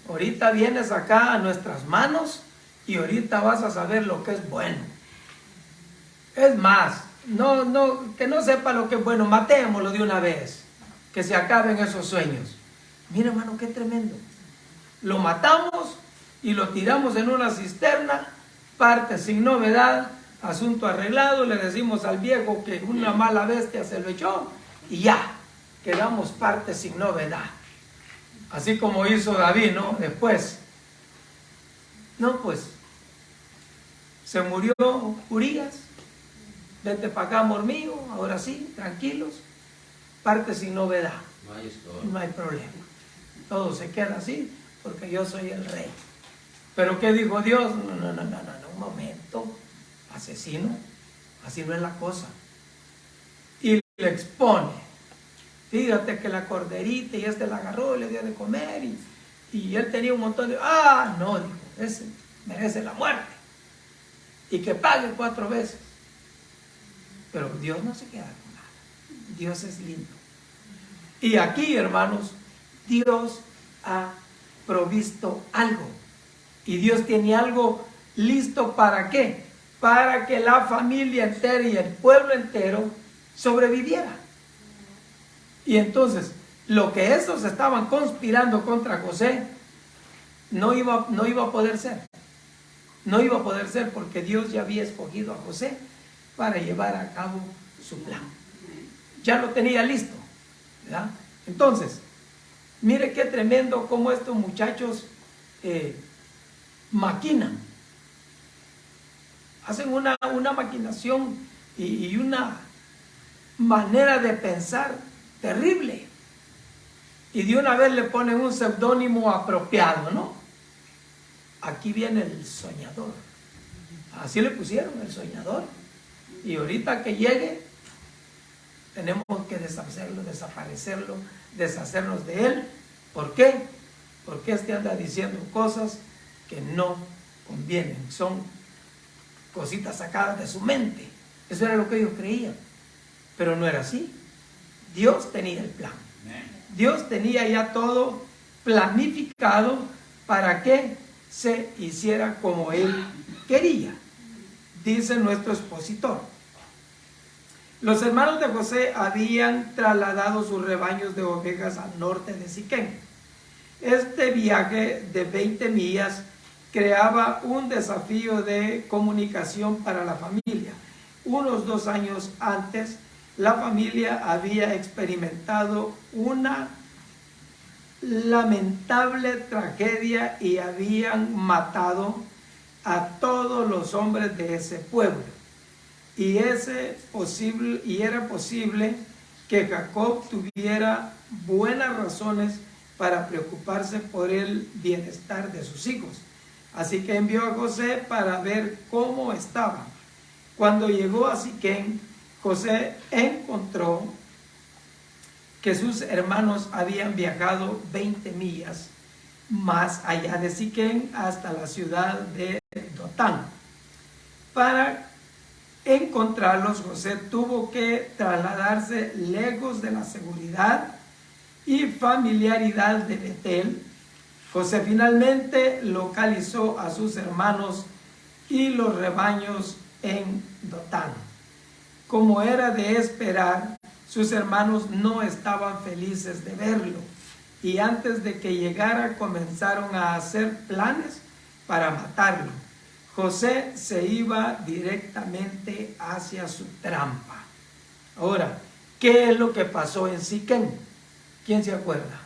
Ahorita vienes acá a nuestras manos y ahorita vas a saber lo que es bueno. Es más, que no sepa lo que es bueno, matémoslo de una vez, que se acaben esos sueños. Mira, hermano, qué tremendo. Lo matamos y lo tiramos en una cisterna, parte sin novedad, asunto arreglado, le decimos al viejo que una mala bestia se lo echó y ya, quedamos parte sin novedad. Así como hizo David, ¿no? Después. No, pues, se murió Urías, vete para acá, amor mío, ahora sí, tranquilos, parte sin novedad. No hay historia. No hay problema. Todo se queda así porque yo soy el rey. Pero ¿qué dijo Dios? No, un momento, asesino, así no es la cosa. Y le expone. Fíjate que la corderita y la agarró y le dio de comer y él tenía un montón de... no, dijo, ese merece la muerte y que pague 4 veces. Pero Dios no se queda con nada. Dios es lindo. Y aquí, hermanos, Dios ha provisto algo. Y Dios tiene algo listo ¿para qué? Para que la familia entera y el pueblo entero sobreviviera. Y entonces, lo que estos estaban conspirando contra José, no iba a poder ser. No iba a poder ser porque Dios ya había escogido a José para llevar a cabo su plan. Ya lo tenía listo, ¿verdad? Entonces, mire qué tremendo cómo estos muchachos maquinan. Hacen una maquinación y una manera de pensar terrible. Y de una vez le ponen un seudónimo apropiado, ¿no? Aquí viene el soñador. Así le pusieron, el soñador. Y ahorita que llegue, tenemos que deshacerlo, desaparecerlo, deshacernos de él. ¿Por qué? Porque anda diciendo cosas que no convienen. Son cositas sacadas de su mente. Eso era lo que ellos creían. Pero no era así. Dios tenía el plan. Dios tenía ya todo planificado para que se hiciera como Él quería. Dice nuestro expositor. Los hermanos de José habían trasladado sus rebaños de ovejas al norte de Siquén. Este viaje de 20 millas creaba un desafío de comunicación para la familia. Unos 2 años antes, la familia había experimentado una lamentable tragedia y habían matado a todos los hombres de ese pueblo. Y era posible que Jacob tuviera buenas razones para preocuparse por el bienestar de sus hijos. Así que envió a José para ver cómo estaban. Cuando llegó a Siquén, José encontró que sus hermanos habían viajado 20 millas más allá de Siquén hasta la ciudad de Dotán. Para encontrarlos, José tuvo que trasladarse lejos de la seguridad y familiaridad de Betel. José finalmente localizó a sus hermanos y los rebaños en Dotán. Como era de esperar, sus hermanos no estaban felices de verlo y antes de que llegara comenzaron a hacer planes para matarlo. José se iba directamente hacia su trampa. Ahora, ¿qué es lo que pasó en Siquén? ¿Quién se acuerda?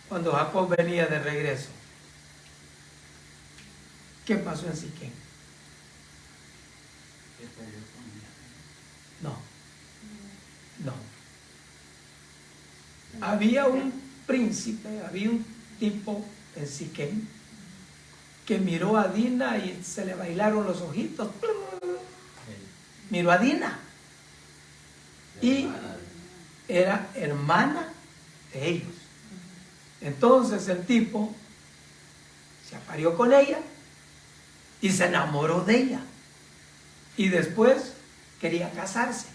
Cuando Jacob venía de regreso. ¿Qué pasó en Siquén? No. Había un príncipe, había un tipo en Siquén que miró a Dina y se le bailaron los ojitos. Miró a Dina y era hermana de ellos. Entonces el tipo se apareó con ella y se enamoró de ella. Y después quería casarse.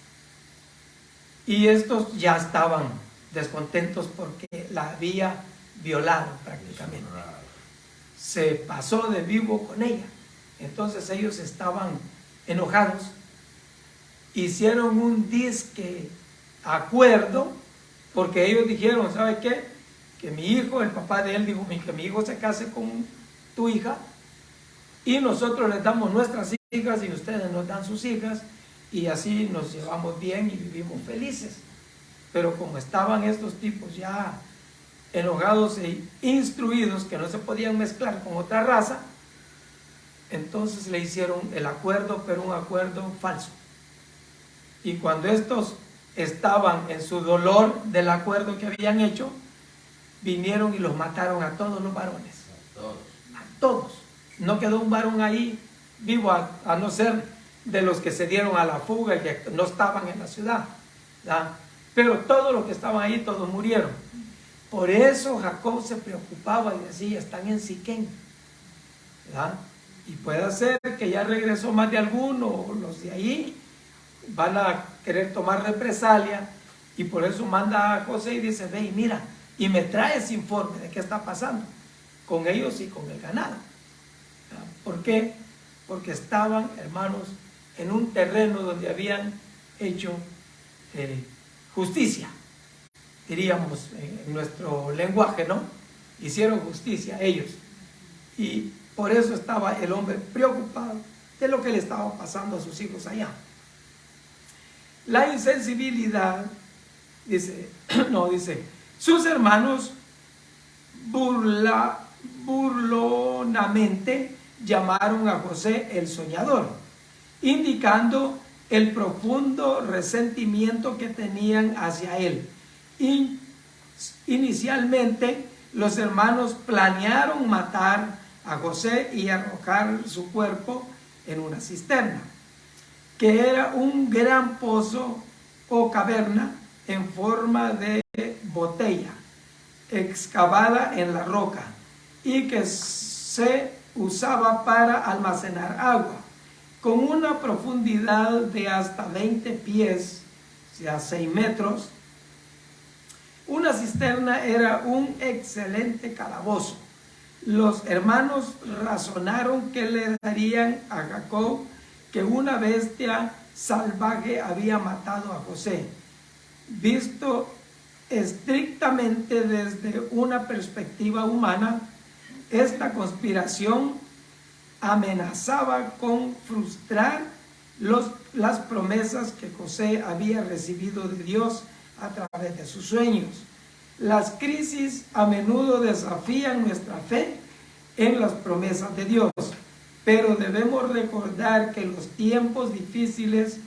Y estos ya estaban descontentos porque la había violado prácticamente. Se pasó de vivo con ella. Entonces ellos estaban enojados. Hicieron un disque acuerdo porque ellos dijeron, ¿sabe qué? Que mi hijo, el papá de él dijo que mi hijo se case con tu hija y nosotros les damos nuestras hijas y ustedes nos dan sus hijas y así nos llevamos bien y vivimos felices. Pero como estaban estos tipos ya enojados e instruidos que no se podían mezclar con otra raza, entonces le hicieron el acuerdo, pero un acuerdo falso. Y cuando estos estaban en su dolor del acuerdo que habían hecho, vinieron y los mataron a todos los varones. A todos. No quedó un varón ahí vivo, a no ser de los que se dieron a la fuga y que no estaban en la ciudad, ¿verdad? Pero todos los que estaban ahí, todos murieron. Por eso Jacob se preocupaba y decía, están en Siquén, ¿verdad? Y puede ser que ya regresó más de alguno, o los de ahí van a querer tomar represalia, y por eso manda a José y dice, ve y mira, y me traes informe de qué está pasando con ellos y con el ganado. ¿Por qué? Porque estaban, hermanos, en un terreno donde habían hecho justicia, diríamos en nuestro lenguaje, ¿no? Hicieron justicia ellos. Y por eso estaba el hombre preocupado de lo que le estaba pasando a sus hijos allá. La insensibilidad, dice, sus hermanos burlonamente llamaron a José el soñador, indicando el profundo resentimiento que tenían hacia él. Inicialmente, los hermanos planearon matar a José y arrojar su cuerpo en una cisterna, que era un gran pozo o caverna en forma de botella, excavada en la roca, y que se usaba para almacenar agua, con una profundidad de hasta 20 pies, o sea, 6 metros. Una cisterna era un excelente calabozo. Los hermanos razonaron que le darían a Jacob que una bestia salvaje había matado a José. Visto estrictamente desde una perspectiva humana, esta conspiración amenazaba con frustrar las promesas que José había recibido de Dios a través de sus sueños. Las crisis a menudo desafían nuestra fe en las promesas de Dios, pero debemos recordar que los tiempos difíciles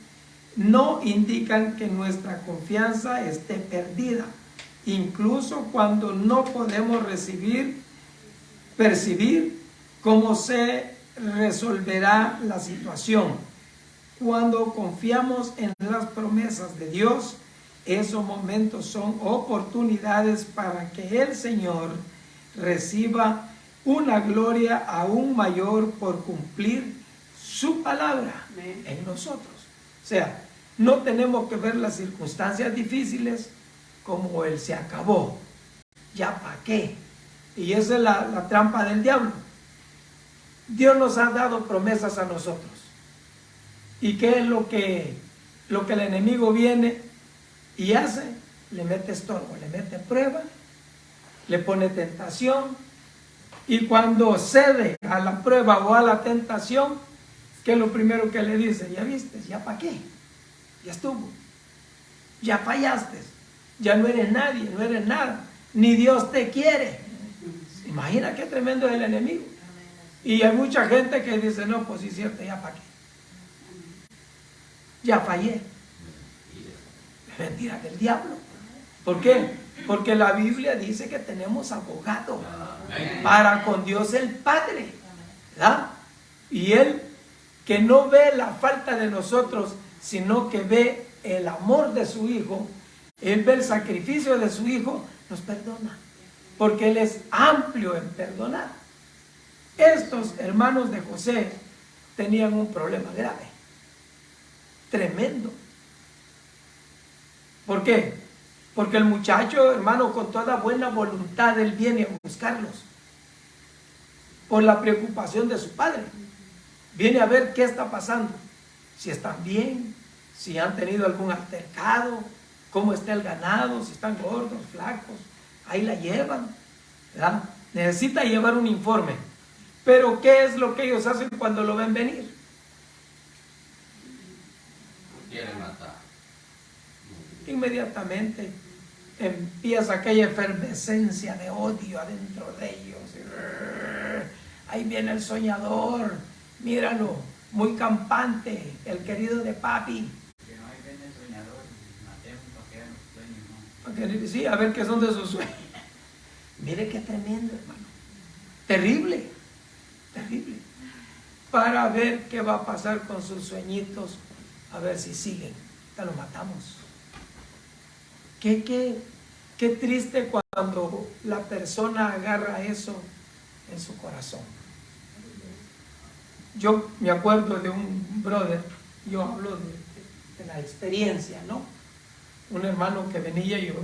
no indican que nuestra confianza esté perdida, incluso cuando no podemos percibir cómo se resolverá la situación. Cuando confiamos en las promesas de Dios, esos momentos son oportunidades para que el Señor reciba una gloria aún mayor por cumplir su palabra en nosotros. O sea, no tenemos que ver las circunstancias difíciles como el se acabó, ya para qué. Y esa es la trampa del diablo. Dios nos ha dado promesas a nosotros. ¿Y qué es lo que el enemigo viene y hace? Le mete estorbo, le mete prueba, le pone tentación, y cuando cede a la prueba o a la tentación, ¿qué es lo primero que le dice? Ya viste, ya para qué, ya estuvo, ya fallaste, ya no eres nadie, no eres nada, ni Dios te quiere. Imagina qué tremendo es el enemigo. Y hay mucha gente que dice, no, pues sí es cierto, ya para qué. Ya fallé. Es mentira del diablo. ¿Por qué? Porque la Biblia dice que tenemos abogado para con Dios el Padre, ¿verdad? Y Él, que no ve la falta de nosotros, sino que ve el amor de su Hijo, Él ve el sacrificio de su Hijo, nos perdona, porque Él es amplio en perdonar. Estos hermanos de José tenían un problema grave, tremendo. ¿Por qué? Porque el muchacho, hermano, con toda buena voluntad, él viene a buscarlos por la preocupación de su padre. Viene a ver qué está pasando, si están bien, si han tenido algún altercado, cómo está el ganado, si están gordos, flacos. Ahí la llevan, ¿verdad? Necesita llevar un informe. Pero ¿qué es lo que ellos hacen cuando lo ven venir? Quieren matar. Inmediatamente empieza aquella efervescencia de odio adentro de ellos. Ahí viene el soñador, míralo, muy campante, el querido de papi. Que no hay viene el soñador, matemos para que los sueños, ¿no? Sí, a ver qué son de sus sueños. Mire qué tremendo, hermano. Terrible, terrible. Para ver qué va a pasar con sus sueñitos, a ver si siguen. Ya lo matamos. Qué triste cuando la persona agarra eso en su corazón. Yo me acuerdo de un brother, yo hablo de la experiencia, ¿no? Un hermano que venía, yo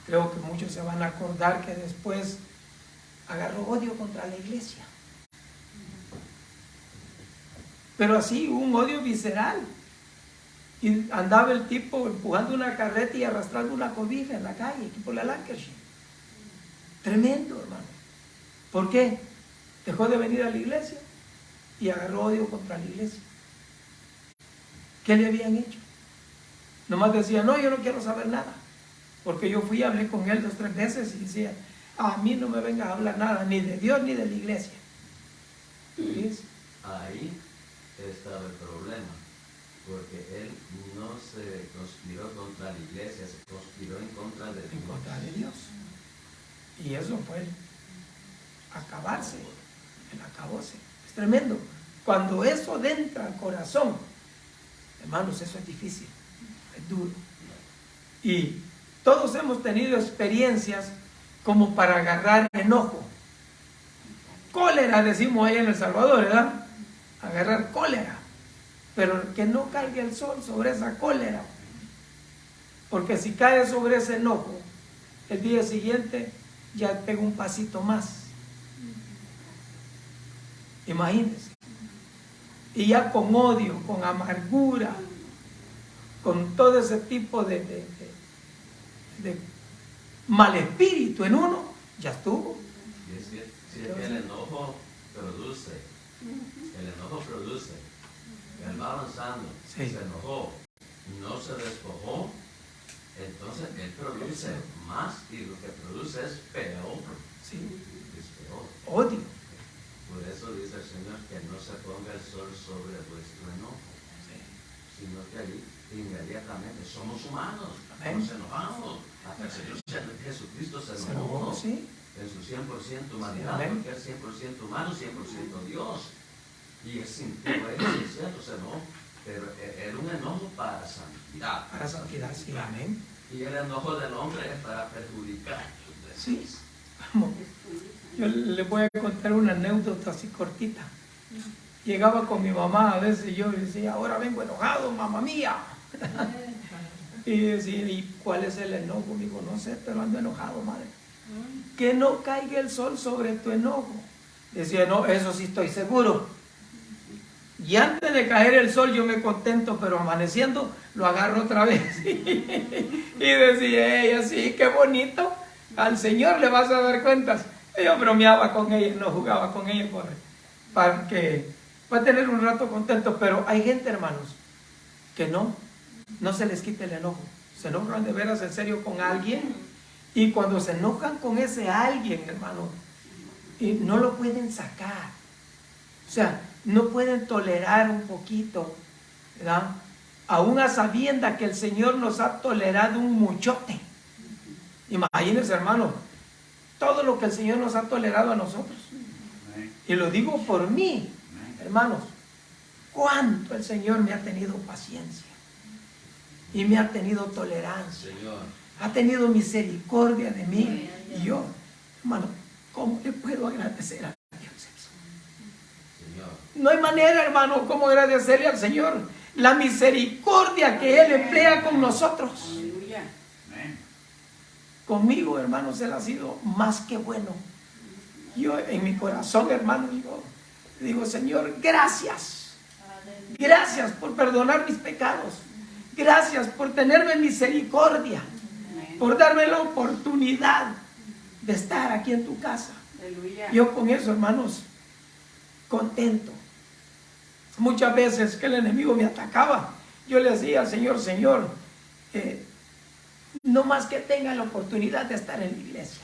creo que muchos se van a acordar que después agarró odio contra la iglesia. Pero así, un odio visceral. Y andaba el tipo empujando una carreta y arrastrando una cobija en la calle, aquí por la Lancashire. Tremendo, hermano. ¿Por qué? Dejó de venir a la iglesia y agarró odio contra la iglesia. ¿Qué le habían hecho? Nomás decía, no, yo no quiero saber nada. Porque yo fui y hablé con él 2 o 3 veces y decía, a mí no me vengas a hablar nada, ni de Dios ni de la iglesia. ¿Sí? Ahí estaba el problema, porque él no se conspiró contra la iglesia, se conspiró en contra de Dios. En contra de Dios. Y eso fue el acabarse, el acabose. Es tremendo. Cuando eso entra al corazón, hermanos, eso es difícil, es duro. Y todos hemos tenido experiencias como para agarrar enojo. Cólera, decimos ahí en El Salvador, ¿verdad? Agarrar cólera. Pero que no caiga el sol sobre esa cólera. Porque si cae sobre ese enojo, el día siguiente ya pega un pasito más. Imagínense. Y ya con odio, con amargura, con todo ese tipo de mal espíritu en uno, ya estuvo. Y es que el enojo produce. El enojo produce. Él va avanzando, Sí. se enojó, no se despojó, entonces él produce más y lo que produce es peor. Sí. Es peor. Odio. Por eso dice el Señor que no se ponga el sol sobre vuestro enojo, sino que allí inmediatamente somos humanos, Amén. nos enojamos. Hasta el Señor Jesucristo se Se enojó enojó, sí. en su 100% humanidad, Amén. porque es 100% humano, 100% Dios. Y él sintió eso, es cierto, se enojó, pero era un enojo para santidad. Para santidad, sí, amén. Y el enojo del hombre es para perjudicar. Sí. Vamos. Yo les voy a contar una anécdota así cortita. Llegaba con mi mamá a veces y yo decía, ahora vengo enojado, mamá mía. Y decía, ¿y cuál es el enojo? Digo, no sé, pero ando enojado, madre. Que no caiga el sol sobre tu enojo. Decía, no, eso sí estoy seguro. Y antes de caer el sol yo me contento, pero amaneciendo lo agarro otra vez. Y decía ella, sí, qué bonito. Al Señor le vas a dar cuentas. Y yo bromeaba con ella, no jugaba con ella para que va a tener un rato contento. Pero hay gente, hermanos, que no se les quita el enojo. Se enojan de veras en serio con alguien. Y cuando se enojan con ese alguien, hermano, y no lo pueden sacar. O sea, no pueden tolerar un poquito, ¿verdad? Aún a sabiendas que el Señor nos ha tolerado un muchote. Imagínense, hermano, todo lo que el Señor nos ha tolerado a nosotros. Y lo digo por mí, hermanos, cuánto el Señor me ha tenido paciencia y me ha tenido tolerancia. Señor. Ha tenido misericordia de mí. Y yo, hermano, ¿cómo le puedo agradecer a Dios eso? Señor. No hay manera, hermano, cómo agradecerle al Señor la misericordia que Él emplea con nosotros. Aleluya. Conmigo, hermanos, Él ha sido más que bueno. Yo en mi corazón, hermano, digo, Señor, gracias. Gracias por perdonar mis pecados. Gracias por tenerme misericordia. Por darme la oportunidad de estar aquí en tu casa. Aleluya. Yo con eso, hermanos, contento. Muchas veces que el enemigo me atacaba, yo le decía al Señor, Señor, no más que tenga la oportunidad de estar en la iglesia,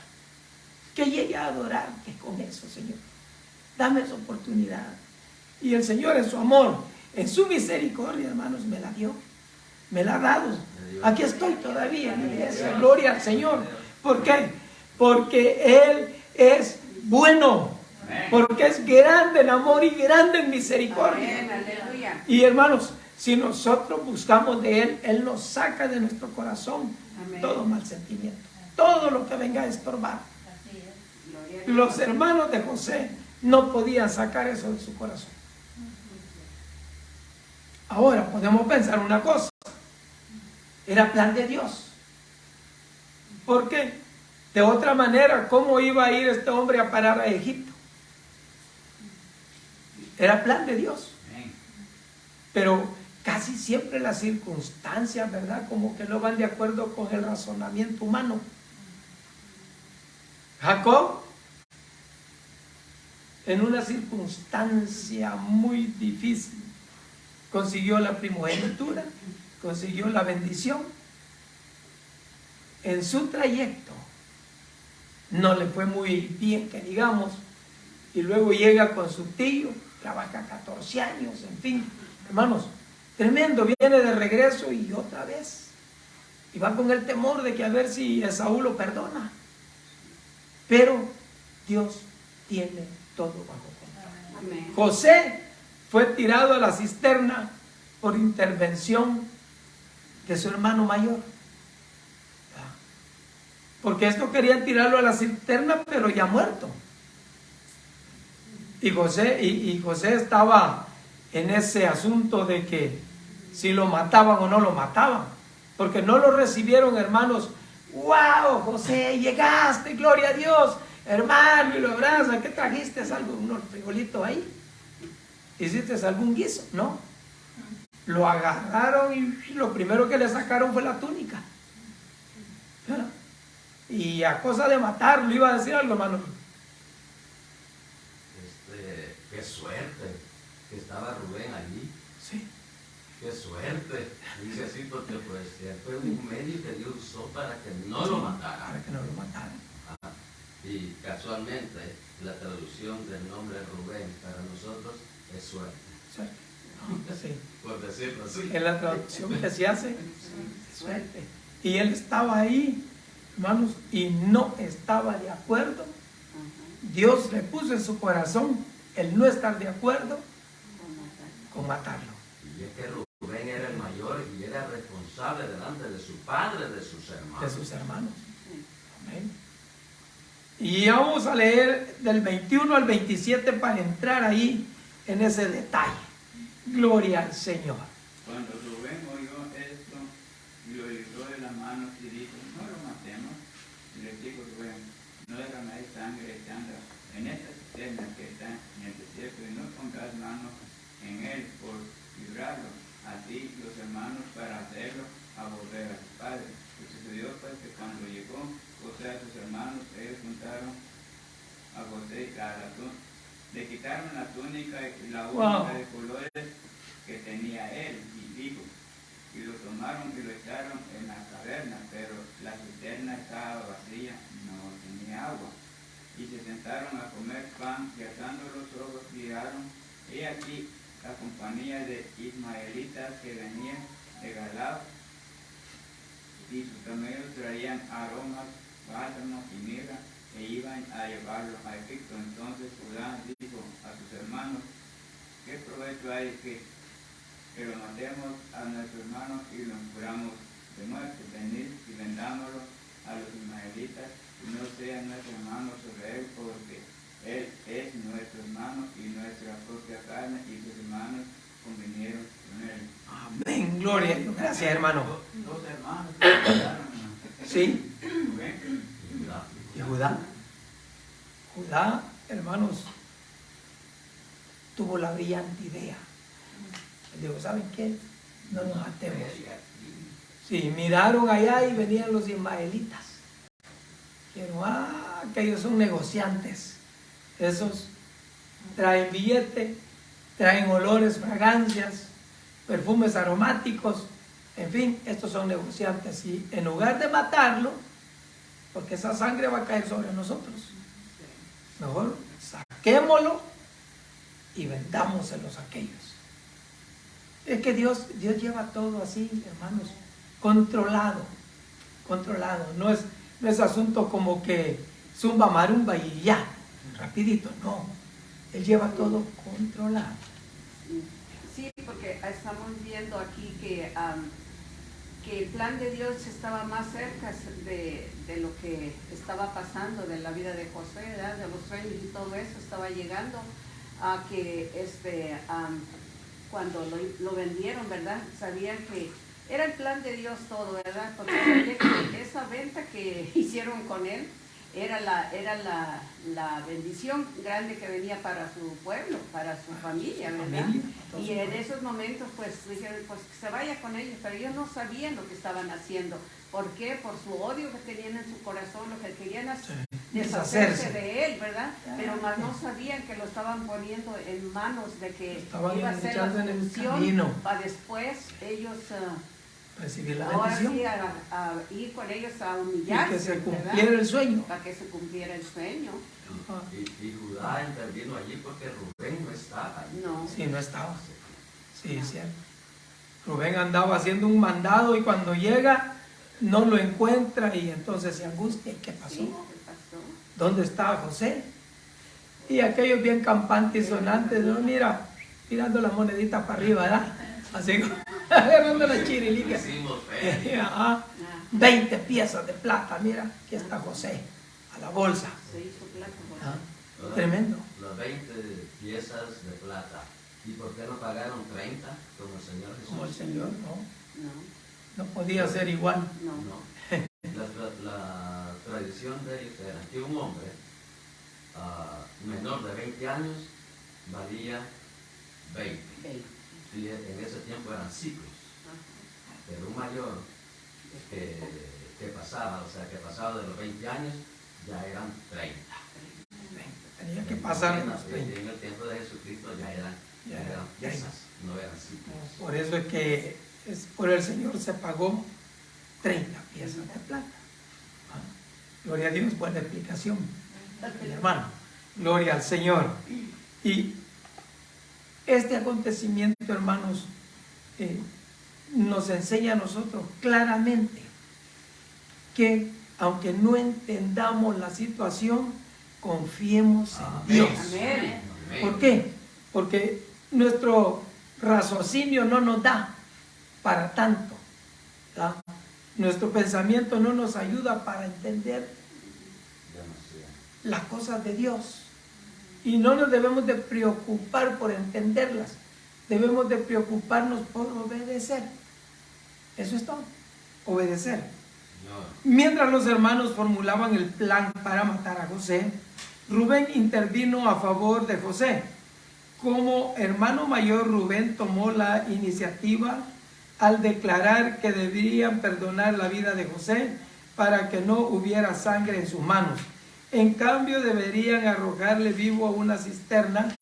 que llegue a adorarte con eso, Señor. Dame esa oportunidad. Y el Señor en su amor, en su misericordia, hermanos, me la dio. Me la ha dado. Aquí estoy todavía en la iglesia. Gloria al Señor. ¿Por qué? Porque Él es bueno. Porque es grande en amor y grande en misericordia. Amén, aleluya. Y hermanos, si nosotros buscamos de Él, Él nos saca de nuestro corazón Amén. todo mal sentimiento. Todo lo que venga a estorbar. Gloria a Dios. Los hermanos de José no podían sacar eso de su corazón. Ahora podemos pensar una cosa. Era plan de Dios. ¿Por qué? De otra manera, ¿cómo iba a ir este hombre a parar a Egipto? Era plan de Dios. Pero casi siempre las circunstancias, ¿verdad? Como que no van de acuerdo con el razonamiento humano. Jacob, en una circunstancia muy difícil, consiguió la primogenitura, consiguió la bendición. En su trayecto no le fue muy bien, que digamos, y luego llega con su tío, trabaja 14 años, en fin, hermanos, tremendo, viene de regreso y otra vez, y va con el temor de que a ver si Esaú lo perdona, pero Dios tiene todo bajo control. Amén. José fue tirado a la cisterna por intervención de su hermano mayor. Porque esto querían tirarlo a la cisterna, pero ya muerto. Y José estaba en ese asunto de que si lo mataban o no lo mataban. Porque no lo recibieron, hermanos. ¡Wow, José, llegaste! ¡Gloria a Dios! Hermano, y lo abrazan. ¿Qué trajiste? ¿Algo? ¿Unos frijolitos ahí? ¿Hiciste algún guiso? No. Lo agarraron y lo primero que le sacaron fue la túnica. Y a cosa de matarlo, iba a decir algo, hermano. Qué suerte que estaba Rubén allí. Sí. Qué suerte. Dice así porque pues fue un medio que Dios usó para que no lo matara. Para que no lo mataran. Ajá. Y casualmente la traducción del nombre Rubén para nosotros es suerte. Suerte. No, sí. Por decirlo así. En la traducción que se hace, suerte. Y él estaba ahí, hermanos, y no estaba de acuerdo. Dios le puso en su corazón el no estar de acuerdo con matarlo. Y es que Rubén era el mayor y era responsable delante de su padre, de sus hermanos. De sus hermanos. Amén. Y vamos a leer del 21 al 27 para entrar ahí en ese detalle. Gloria al Señor. Cuando Rubén oyó esto, lo libró de las manos y dijo, no lo matemos. Y le dijo Rubén, no derraméis sangre echando en esta cisterna que está en el desierto y no pongáis manos en él por librarlo. Así los hermanos para hacerlo a volver a su padre. Y sucedió pues que cuando llegó José a sus hermanos, ellos juntaron a José le quitaron la túnica y la única de colores que tenía él, y lo tomaron y lo echaron en la caverna, pero la cisterna estaba vacía, no tenía agua. Y se sentaron a comer pan y alzando los ojos miraron, He aquí la compañía de ismaelitas que venían de Galad, y sus camellos traían aromas, bálsamo y mirra, e iban a llevarlos a Egipto. Entonces Judá dijo a sus hermanos: ¿qué provecho hay que lo matemos a nuestro hermano y lo juramos de muerte? Venid y vendámoslo a los ismaelitas, y no sea nuestro hermano sobre él, porque él es nuestro hermano y nuestra propia carne, y sus hermanos convinieron con él. Amén, gloria a Dios. Gracias, hermano. Dos hermanos que quedaron, Sí. Rubén Y Judá. Judá, hermanos, tuvo la brillante idea. Digo, ¿saben qué? No nos matemos. Sí, miraron allá y venían los ismaelitas. Que ellos son negociantes. Esos traen billete, traen olores, fragancias, perfumes aromáticos. En fin, estos son negociantes. Y en lugar de matarlo, porque esa sangre va a caer sobre nosotros, mejor saquémoslo y vendámoselos a aquellos. Es que Dios lleva todo así, hermanos, controlado. No es asunto como que zumba marumba y ya, rapidito, no. Él lleva todo controlado. Sí, porque estamos viendo aquí que el plan de Dios estaba más cerca de lo que estaba pasando de la vida de José, ¿verdad? De los sueños y todo eso estaba llegando a que cuando lo vendieron, ¿verdad? Sabían que era el plan de Dios todo, ¿verdad? Porque sabía que esa venta que hicieron con él era la bendición grande que venía para su pueblo, para su familia, ¿verdad? Y en esos momentos pues dijeron, pues que se vaya con ellos, pero ellos no sabían lo que estaban haciendo. ¿Por qué? Por su odio que tenían en su corazón, lo que querían deshacerse de él, ¿verdad? Pero más no sabían que lo estaban poniendo en manos de que iba a ser la solución para después ellos recibir la ahora bendición. sí a ir con ellos a humillarse, y que se cumpliera, ¿verdad? el sueño. Para que se cumpliera el sueño. Y Judá intervino allí porque Rubén no estaba allí. No. Sí, no estaba. Sí, es cierto. Rubén andaba haciendo un mandado y cuando llega no lo encuentra y entonces se angustia. ¿Qué pasó? Sí, ¿qué pasó? ¿Dónde estaba José? Y aquellos bien campantes y sonantes, ¿no? Mira, tirando la monedita para arriba, ¿verdad? Así agarrando la chirilica. Hicimos feria. Ajá. 20 piezas de plata, mira, aquí está José, a la bolsa. Se hizo plata. Ah, tremendo. Las 20 piezas de plata. ¿Y por qué no pagaron 30 como el Señor Jesús? Como el Señor, no. No. No podía ser igual. No. No. La tradición de ellos era que un hombre menor de 20 años valía 20. Sí, en ese tiempo eran ciclos. Pero un mayor que pasaba, o sea, que pasaba de los 20 años, ya eran 30. Tenía que pasar los 30. En el tiempo de Jesucristo ya eran piezas, no eran ciclos. Por eso es que por el Señor se pagó 30 piezas de plata. Gloria a Dios, buena explicación, mi hermano. Gloria al Señor. Y este acontecimiento, hermanos, nos enseña a nosotros claramente que aunque no entendamos la situación, confiemos en Dios. Amén. ¿Por qué? Porque nuestro raciocinio no nos da para tanto, ¿verdad? Nuestro pensamiento no nos ayuda para entender las cosas de Dios. Y no nos debemos de preocupar por entenderlas. Debemos de preocuparnos por obedecer. Eso es todo. Obedecer. Mientras los hermanos formulaban el plan para matar a José, Rubén intervino a favor de José. Como hermano mayor, Rubén tomó la iniciativa al declarar que deberían perdonar la vida de José para que no hubiera sangre en sus manos. En cambio, deberían arrojarle vivo a una cisterna.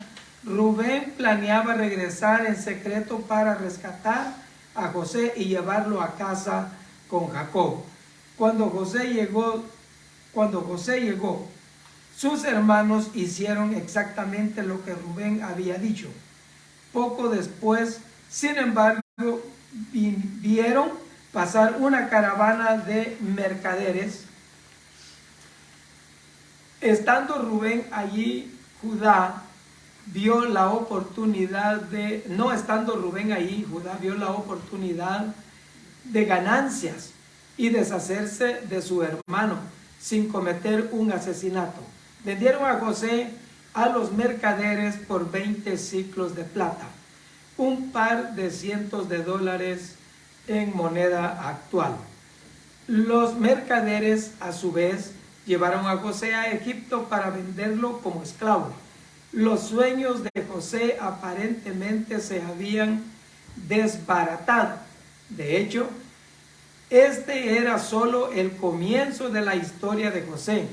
Rubén planeaba regresar en secreto para rescatar a José y llevarlo a casa con Jacob. Cuando José llegó, sus hermanos hicieron exactamente lo que Rubén había dicho. Poco después, sin embargo, vieron pasar una caravana de mercaderes. Estando Rubén allí, Judá vio la oportunidad de, no estando Rubén allí, Judá vio la oportunidad de ganancias y deshacerse de su hermano sin cometer un asesinato. Vendieron a José a los mercaderes por 20 siclos de plata, un par de cientos de dólares en moneda actual. Los mercaderes, a su vez, llevaron a José a Egipto para venderlo como esclavo. Los sueños de José aparentemente se habían desbaratado. De hecho, este era solo el comienzo de la historia de José.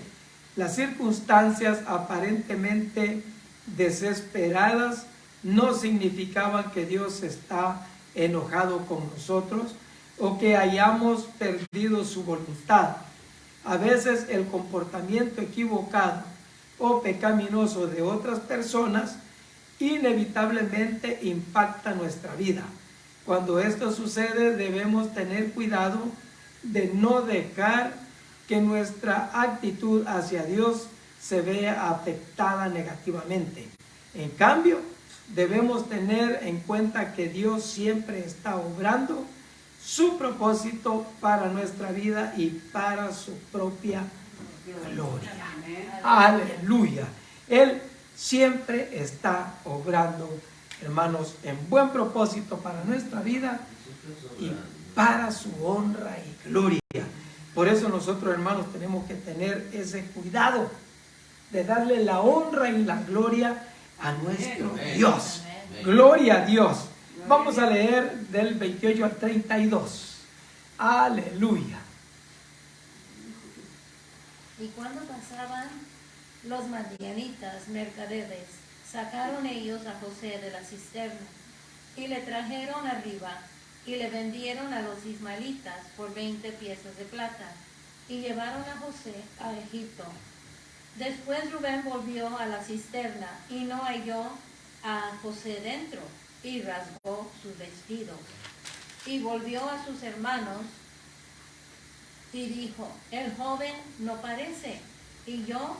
Las circunstancias aparentemente desesperadas no significaban que Dios está enojado con nosotros o que hayamos perdido su voluntad. A veces el comportamiento equivocado o pecaminoso de otras personas inevitablemente impacta nuestra vida. Cuando esto sucede, debemos tener cuidado de no dejar que nuestra actitud hacia Dios se vea afectada negativamente. En cambio, debemos tener en cuenta que Dios siempre está obrando su propósito para nuestra vida y para su propia gloria. Aleluya. Él siempre está obrando, hermanos, en buen propósito para nuestra vida y para su honra y gloria. Por eso nosotros, hermanos, tenemos que tener ese cuidado de darle la honra y la gloria a nuestro Dios. Gloria a Dios. Vamos a leer del 28 al 32. Aleluya. Y cuando pasaban los madianitas mercaderes, sacaron ellos a José de la cisterna y le trajeron arriba y le vendieron a los ismaelitas por 20 piezas de plata y llevaron a José a Egipto. Después Rubén volvió a la cisterna y no halló a José dentro y rasgó sus vestidos y volvió a sus hermanos y dijo: el joven no parece, y yo,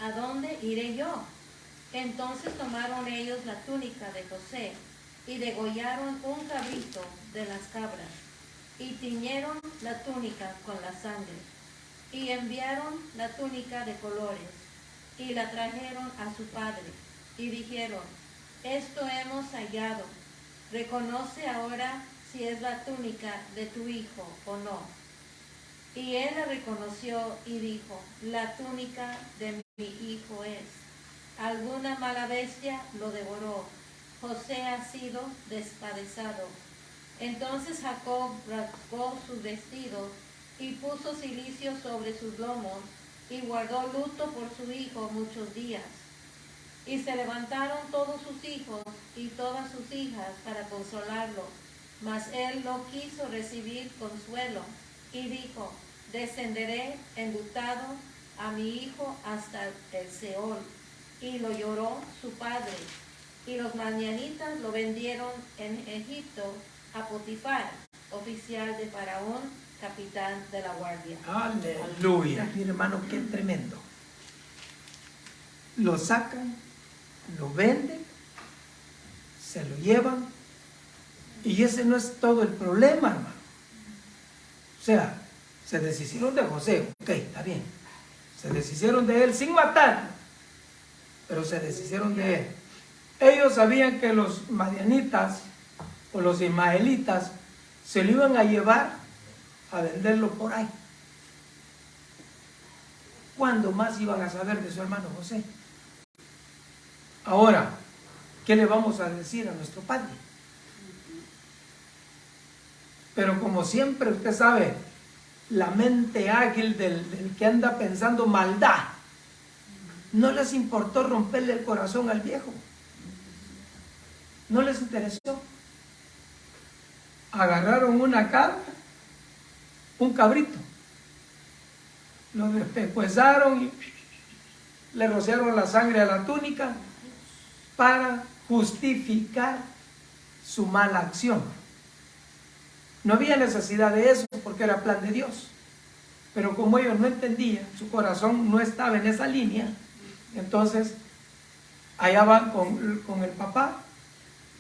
¿a dónde iré yo? Entonces tomaron ellos la túnica de José y degollaron un cabrito de las cabras y tiñeron la túnica con la sangre y enviaron la túnica de colores y la trajeron a su padre y dijeron: esto hemos hallado, reconoce ahora si es la túnica de tu hijo o no. Y él la reconoció y dijo: la túnica de mi hijo es. Alguna mala bestia lo devoró. José ha sido despadezado. Entonces Jacob rasgó sus vestidos y puso cilicio sobre sus lomos y guardó luto por su hijo muchos días. Y se levantaron todos sus hijos y todas sus hijas para consolarlo, mas él no quiso recibir consuelo y dijo: descenderé enlutado a mi hijo hasta el Seol. Y lo lloró su padre. Y los madianitas lo vendieron en Egipto a Potifar, oficial de Faraón, capitán de la guardia. Aleluya. Mi hermano, qué tremendo. Lo sacan, lo venden, se lo llevan, y ese no es todo el problema, hermano. O sea, se deshicieron de José, ok, está bien. Se deshicieron de él sin matarlo, pero se deshicieron de él. Ellos sabían que los madianitas o los ismaelitas se lo iban a llevar a venderlo por ahí. ¿Cuándo más iban a saber de su hermano José? Ahora, ¿qué le vamos a decir a nuestro padre? Pero como siempre, usted sabe, la mente ágil del que anda pensando maldad, no les importó romperle el corazón al viejo. No les interesó. Agarraron una cabra, un cabrito, lo despecuezaron y le rociaron la sangre a la túnica para justificar su mala acción. No había necesidad de eso porque era plan de Dios. Pero como ellos no entendían, su corazón no estaba en esa línea, entonces allá van con el papá,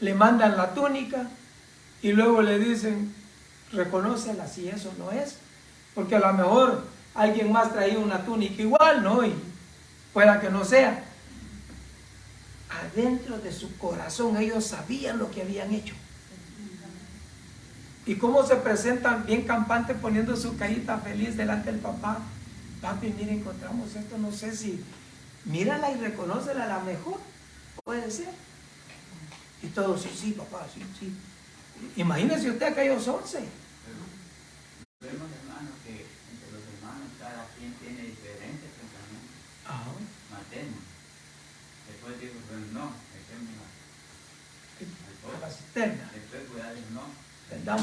le mandan la túnica y luego le dicen, reconócela si eso no es, porque a lo mejor alguien más traía una túnica igual, ¿no? Y pueda que no sea. Adentro de su corazón ellos sabían lo que habían hecho. Y cómo se presentan bien campantes poniendo su carita feliz delante del papá. Papi, mira, encontramos esto, no sé si, mírala y reconócela, a la mejor, puede ser. Y todos, sí, sí, papá, sí, sí. Imagínese usted aquellos 11. Vemos, hermano, que entre los hermanos cada quien tiene diferentes pensamientos. Ajá. Matemos. Después dijo, bueno, no, echemos A la cisterna. Después cuidado, no. ¿Verdad?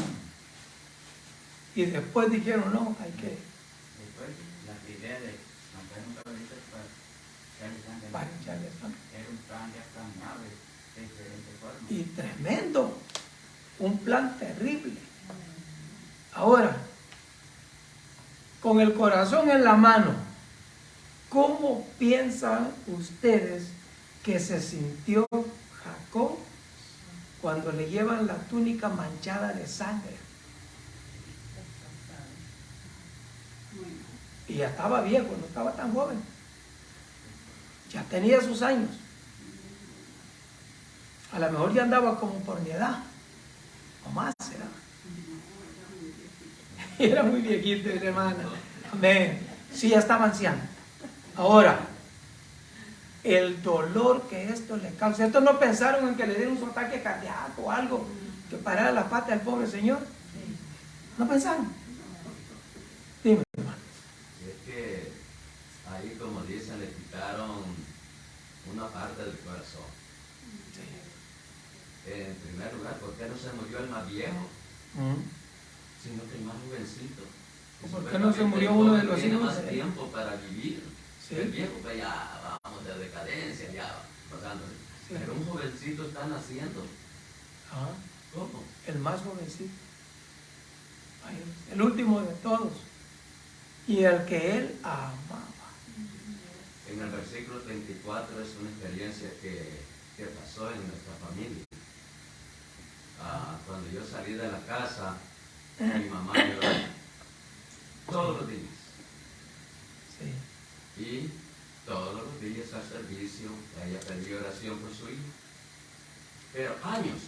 Y después dijeron, no, hay que Después la idea de matar un cabrito para echarle sangre. para echarle sangre. Era un plan ya planeado de diferentes formas. Y tremendo, un plan terrible. Ahora, con el corazón en la mano, ¿cómo piensan ustedes que se sintió Jacob cuando le llevan la túnica manchada de sangre? Y ya estaba viejo, no estaba tan joven. Ya tenía sus años. A lo mejor ya andaba como por mi edad. O más era. Era muy viejito, hermana. Amén. Sí, ya estaba anciano. Ahora, el dolor que esto le causa. ¿Estos no pensaron en que le dieron un ataque cardíaco o algo que parara la pata al pobre señor? ¿No pensaron? Dime, hermano. Es que ahí, como dicen, le quitaron una parte del corazón. En primer lugar, ¿por qué no se murió el más viejo? Sino que el más jovencito. ¿Por qué no se murió uno de los tiene hijos? más tiempo para vivir. Sí. El viejo, pues ya vamos de decadencia, ya pasándose. Sí. Pero un jovencito está naciendo. Ah, ¿Cómo? el más jovencito. Ay, el último de todos. Y el que él amaba. En el versículo 34 es una experiencia que pasó en nuestra familia. Cuando yo salí de la casa, mi mamá lloró todos los días. Sí. Y todos los días al servicio, ella pedía oración por su hijo. Pero años,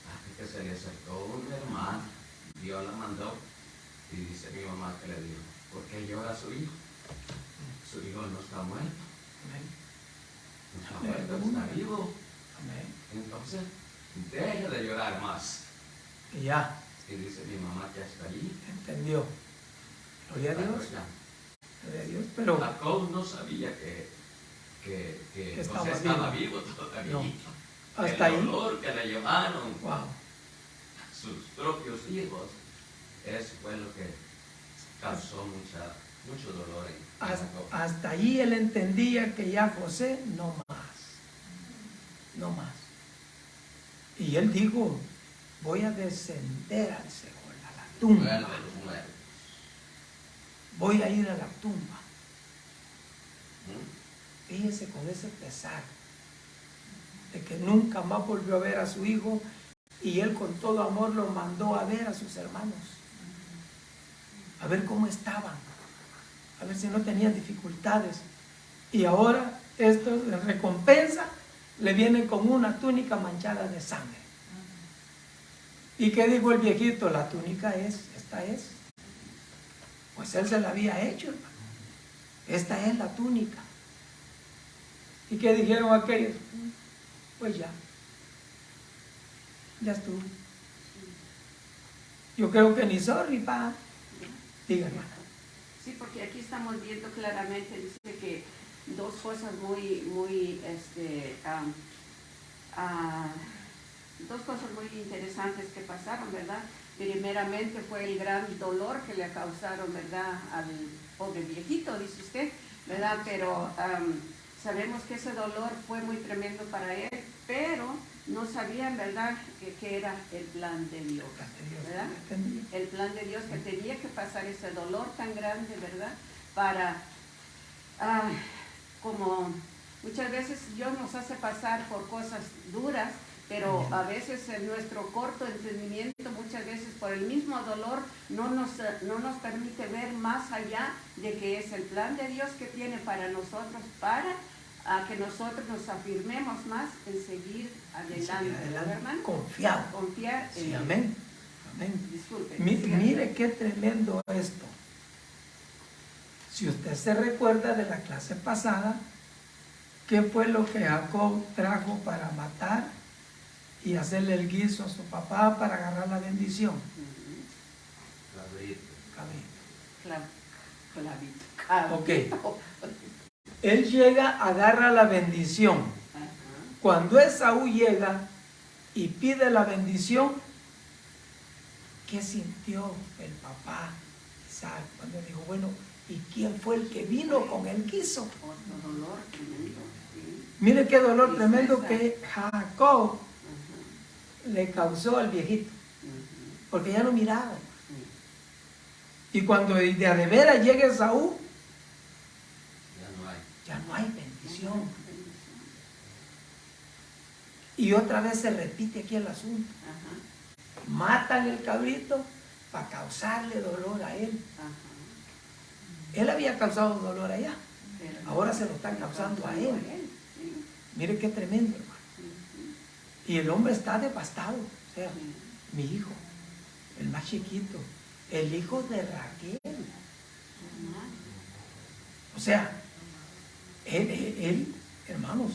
hasta que se le acercó un hermano, Dios la mandó, y dice mi mamá que le dijo, ¿por qué llora su hijo? Su hijo no está muerto. Amén. No está muerto, está vivo. Amén. Entonces, deje de llorar más. Y ya, Y dice mi mamá que hasta allí. entendió. Gloria a Dios. Gloria a Dios. Pero Jacob no sabía que estaba José estaba vivo. vivo todavía. No. Hasta el ahí. dolor que le llevaron Wow. sus propios hijos, eso fue lo que causó mucho dolor en Jacob. Hasta allí él entendía que ya José no más. No más. Y él dijo, voy a descender al Seol, a la tumba. Muerde los muertos. Voy a ir a la tumba. ¿Mm? Fíjese con ese pesar de que nunca más volvió a ver a su hijo y él con todo amor lo mandó a ver a sus hermanos. A ver cómo estaban. A ver si no tenían dificultades. Y ahora esto en recompensa le vienen con una túnica manchada de sangre. ¿Y qué dijo el viejito? La túnica esta es. Pues él se la había hecho, hermano. Esta es la túnica. ¿Y qué dijeron aquellos? Pues ya estuvo. Yo creo que ni sorry, pa. Diga, hermana. Sí, porque aquí estamos viendo claramente, dice que dos cosas dos cosas muy interesantes que pasaron, ¿verdad? Primeramente fue el gran dolor que le causaron, ¿verdad? Al pobre viejito, dice usted, ¿verdad? Pero sabemos que ese dolor fue muy tremendo para él, pero no sabían, ¿verdad?, que era el plan de Dios, ¿verdad? El plan de Dios, que tenía que pasar ese dolor tan grande, ¿verdad? Para, como muchas veces Dios nos hace pasar por cosas duras, pero a veces en nuestro corto entendimiento, muchas veces por el mismo dolor, no nos permite ver más allá de que es el plan de Dios que tiene para nosotros, para que nosotros nos afirmemos más en seguir adelante, ¿verdad, hermano? Confiado. Confiar en Sí, Él. amén. Amén. Disculpe. Mire qué tremendo esto. Si usted se recuerda de la clase pasada, ¿qué fue lo que Jacob trajo para matar y hacerle el guiso a su papá para agarrar la bendición? Clavito. Ok. Él llega, agarra la bendición. Cuando Esaú llega y pide la bendición, ¿qué sintió el papá Isaac cuando dijo, bueno, ¿y quién fue el que vino con el guiso? Otro dolor tremendo. Sí. Mire qué dolor tremendo que Jacob le causó al viejito, porque ya no miraba. Y cuando de a de veras llega Esaú, ya no hay bendición. Y otra vez se repite aquí el asunto. Matan el cabrito para causarle dolor a él. Él había causado dolor allá, ahora se lo están causando a él. Mire qué tremendo, hermano. Y el hombre está devastado. O sea, mi hijo, el más chiquito, el hijo de Raquel. O sea, él, hermanos,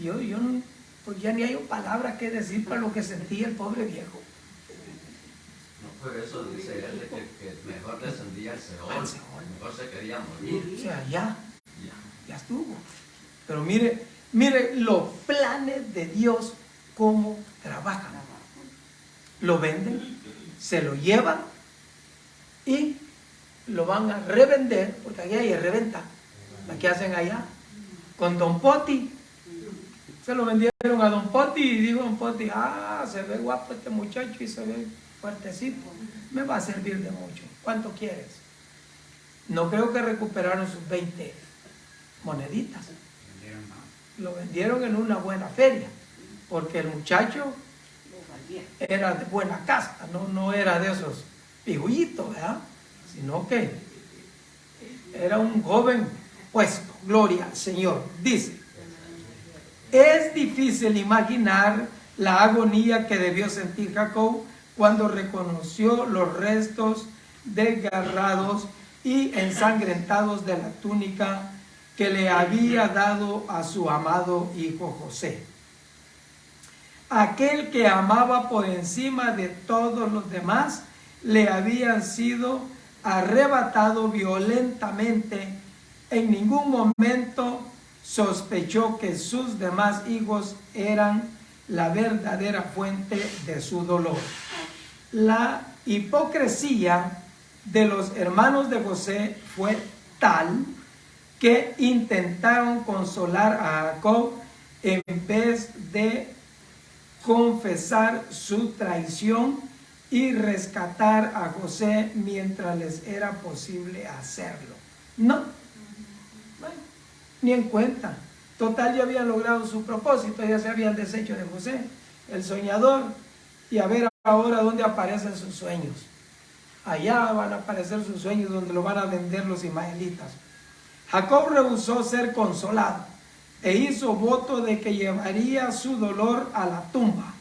yo no, pues ya ni hay palabra que decir para lo que sentía el pobre viejo. No, por eso dice él que mejor descendía al Seol, mejor se quería morir. O sea, ya estuvo. Pero mire los planes de Dios, cómo trabajan. Lo venden, se lo llevan y lo van a revender, porque allá hay reventa. La que hacen allá con Don Poti, se lo vendieron a Don Poti y dijo Don Poti, se ve guapo este muchacho y se ve fuertecito, me va a servir de mucho. ¿Cuánto quieres? No creo que recuperaron sus 20 moneditas, lo vendieron en una buena feria, porque el muchacho era de buena casta, no era de esos pijullitos, ¿verdad? Sino que era un joven puesto. Gloria al Señor. Dice, es difícil imaginar la agonía que debió sentir Jacob cuando reconoció los restos desgarrados y ensangrentados de la túnica que le había dado a su amado hijo José. Aquel que amaba por encima de todos los demás le habían sido arrebatado violentamente. En ningún momento sospechó que sus demás hijos eran la verdadera fuente de su dolor. La hipocresía de los hermanos de José fue tal que intentaron consolar a Jacob en vez de confesar su traición y rescatar a José mientras les era posible hacerlo. No, bueno, ni en cuenta. Total, ya habían logrado su propósito, ya se habían deshecho de José, el soñador, y a ver ahora dónde aparecen sus sueños. Allá van a aparecer sus sueños donde lo van a vender los ismaelitas. Jacob rehusó ser consolado e hizo voto de que llevaría su dolor a la tumba.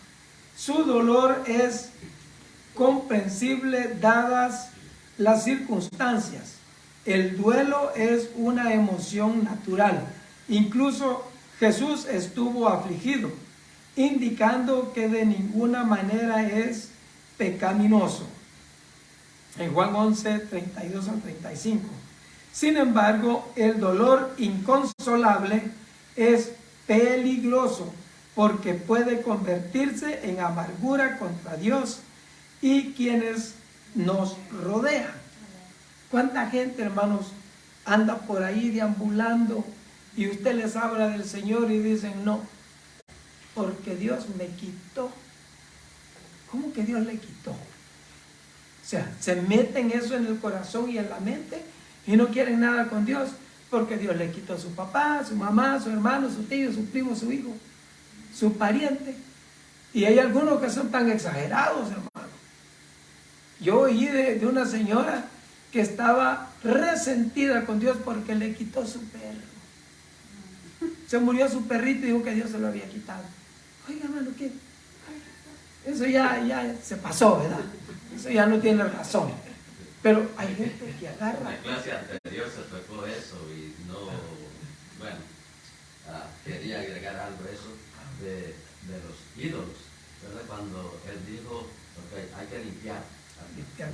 Su dolor es comprensible dadas las circunstancias. El duelo es una emoción natural. Incluso Jesús estuvo afligido, indicando que de ninguna manera es pecaminoso. En Juan 11, 32 al 35. Sin embargo, el dolor inconsolable es peligroso porque puede convertirse en amargura contra Dios y quienes nos rodean. ¿Cuánta gente, hermanos, anda por ahí deambulando y usted les habla del Señor y dicen no? porque Dios me quitó. ¿Cómo que Dios le quitó? O sea, se meten eso en el corazón y en la mente y no quieren nada con Dios porque Dios le quitó a su papá, su mamá, su hermano, su tío, su primo, su hijo, su pariente. Y hay algunos que son tan exagerados, hermano. Yo oí de una señora que estaba resentida con Dios porque le quitó su perro. Se murió su perrito y dijo que Dios se lo había quitado. Oiga, hermano, ¿qué? Eso ya se pasó, ¿verdad? Eso ya no tiene razón. Pero hay gente que En agarra. la clase anterior se tocó eso y no, bueno, quería agregar algo a eso de los ídolos, ¿verdad? Cuando él dijo, ok, hay que limpiar,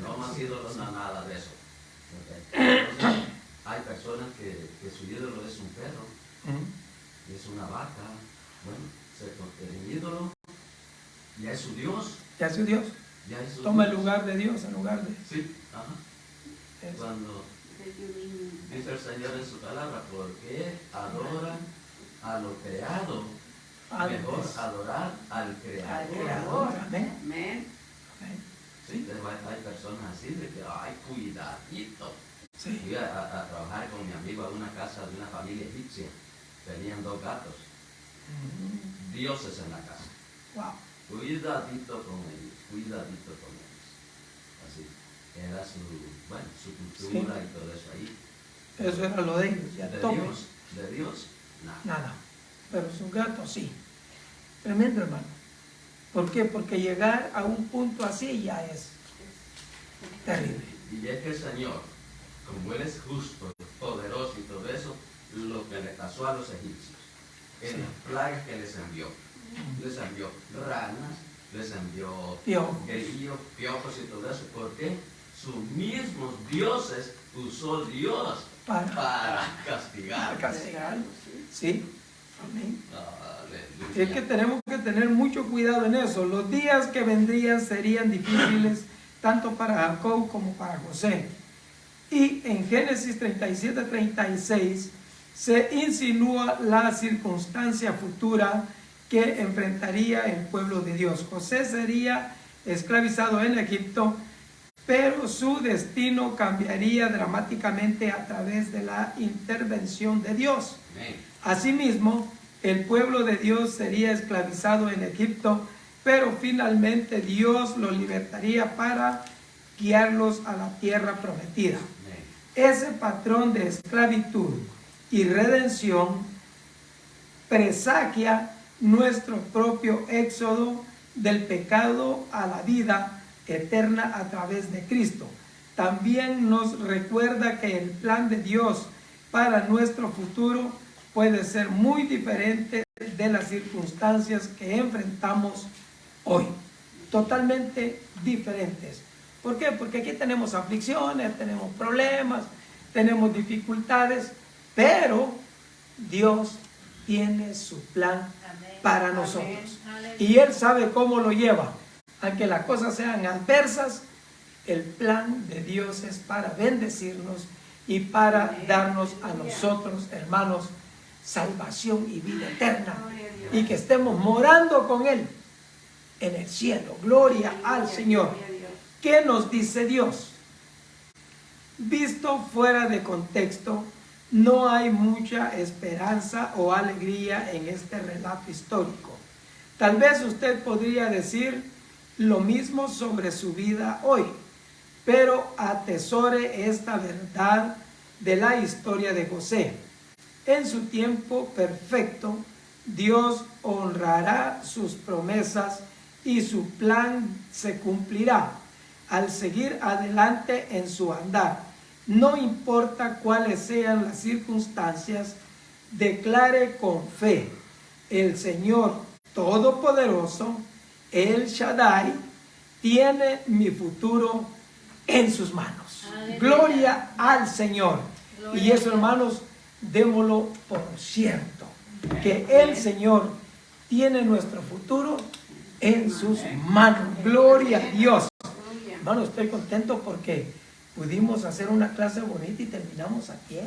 no más ídolos, no nada de eso. Okay. Entonces, hay personas que su ídolo es un perro, es una vaca, bueno, el ídolo ya es su Dios. Ya es su Dios. Ya es su Toma el Dios. lugar de Dios en lugar de... Sí, ajá. Eso. Cuando dice el Señor en su palabra, porque adoran a lo creado, mejor adorar al Creador. Creador. Amén. Amén. Amén. Sí, hay personas así de que, ay, cuidadito. Sí. Fui a trabajar con mi amigo a una casa de una familia egipcia. Tenían 2 gatos. Dioses en la casa. Wow. Cuidadito con ellos, cuidadito con ellos. Así, era su cultura y todo eso ahí. Eso era lo de ellos. Ya tope. De Dios, nada. Nada. Pero su gato sí. Tremendo, hermano. ¿Por qué? Porque llegar a un punto así ya es terrible. Y es que el Señor, como Él es justo, poderoso y todo eso, lo que le pasó a los egipcios, en las plagas que les envió ranas, les envió grillos, piojos y todo eso, porque sus mismos dioses usó Dios para castigar. Para castigarlos. Sí. Amén. Aleluya. Es que tenemos que tener mucho cuidado en eso. Los días que vendrían serían difíciles tanto para Jacob como para José. Y en Génesis 37-36 se insinúa la circunstancia futura que enfrentaría el pueblo de Dios. José sería esclavizado en Egipto, pero su destino cambiaría dramáticamente a través de la intervención de Dios. Asimismo, el pueblo de Dios sería esclavizado en Egipto, pero finalmente Dios lo libertaría para guiarlos a la tierra prometida. Ese patrón de esclavitud y redención presagia nuestro propio éxodo del pecado a la vida eterna a través de Cristo. También nos recuerda que el plan de Dios para nuestro futuro puede ser muy diferente de las circunstancias que enfrentamos hoy. Totalmente diferentes. ¿Por qué? Porque aquí tenemos aflicciones, tenemos problemas, tenemos dificultades, pero Dios tiene su plan para nosotros. Y Él sabe cómo lo lleva. Aunque las cosas sean adversas, el plan de Dios es para bendecirnos y para darnos a nosotros, hermanos, salvación y vida eterna. Y que estemos morando con Él en el cielo. Gloria al Señor. ¿Qué nos dice Dios? Visto fuera de contexto, no hay mucha esperanza o alegría en este relato histórico. Tal vez usted podría decir lo mismo sobre su vida hoy, pero atesore esta verdad de la historia de José. En su tiempo perfecto, Dios honrará sus promesas y su plan se cumplirá al seguir adelante en su andar. No importa cuáles sean las circunstancias, declare con fe: el Señor Todopoderoso, El Shaddai, tiene mi futuro en sus manos. Aleluya. Gloria al Señor. Gloria. Y eso, hermanos, démoslo por cierto, que el Señor tiene nuestro futuro en sus manos. Gloria a Dios. Hermano, estoy contento porque pudimos hacer una clase bonita y terminamos aquí.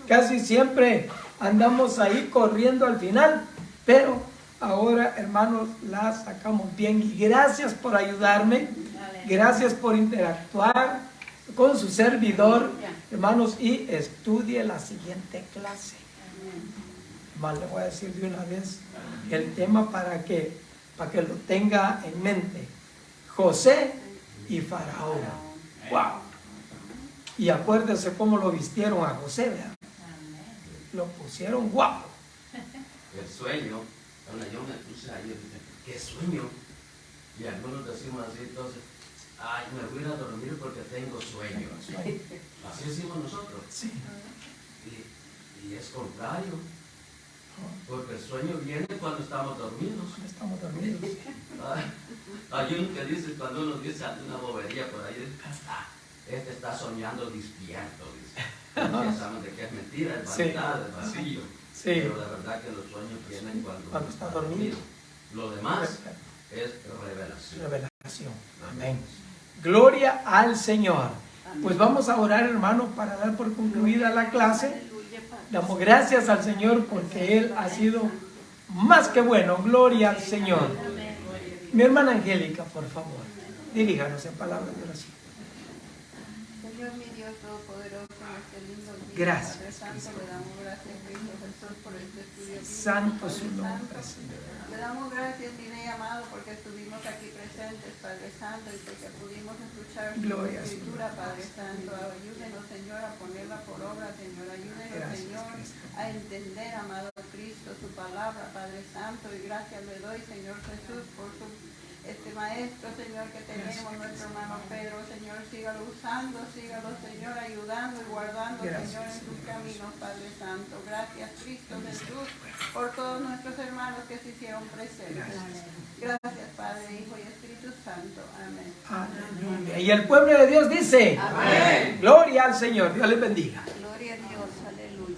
Casi siempre andamos ahí corriendo al final, pero ahora, hermanos, la sacamos bien. Y gracias por ayudarme, gracias por interactuar con su servidor, hermanos, y estudie la siguiente clase. Más le voy a decir de una vez el tema para que lo tenga en mente. José y Faraón. Wow. Y acuérdese cómo lo vistieron a José, ¿verdad? Lo pusieron guapo. El sueño, bueno, yo me puse ahí y dije, ¿qué sueño? Y algunos decimos así, entonces, ay, me voy a ir a dormir porque tengo sueño. Así decimos nosotros. Sí. Y es contrario. Porque el sueño viene cuando estamos dormidos. Cuando estamos dormidos. Hay uno que dice, cuando uno dice una bobería por ahí, este está soñando despierto, dice. Pensamos de que es mentira, es vanidad, es vacío. Sí. Pero la verdad que los sueños vienen cuando está dormido. Lo demás es revelación. Revelación. Amén. Gloria al Señor. Pues vamos a orar, hermanos, para dar por concluida la clase. Damos gracias al Señor porque Él ha sido más que bueno. Gloria al Señor. Mi hermana Angélica, por favor, diríjanos en palabras de oración. Señor, mi Dios Todopoderoso, en este lindo día, Gracias, Padre Santo, le damos gracias, Cristo Jesús, por este estudio. Santo su nombre, Señor. Le damos gracias, Dios amado, porque estuvimos aquí presentes, Padre Santo, y porque pudimos escuchar su escritura, Padre Santo. Ayúdenos, Señor, a ponerla por obra, Señor. Ayúdenos, Señor, a entender, amado Cristo, su palabra, Padre Santo. Y gracias le doy, Señor Jesús, por su maestro, Señor, que tenemos, nuestro hermano Pedro. Señor, sígalo usando, sígalo, Señor, ayudando y guardando, Señor, en sus caminos, Padre Santo. Gracias, Cristo Jesús, por todos nuestros hermanos que se hicieron presentes. Gracias, Padre, Hijo y Espíritu Santo. Amén. Aleluya. Y el pueblo de Dios dice, amén. Gloria al Señor. Dios les bendiga. Gloria a Dios. Aleluya.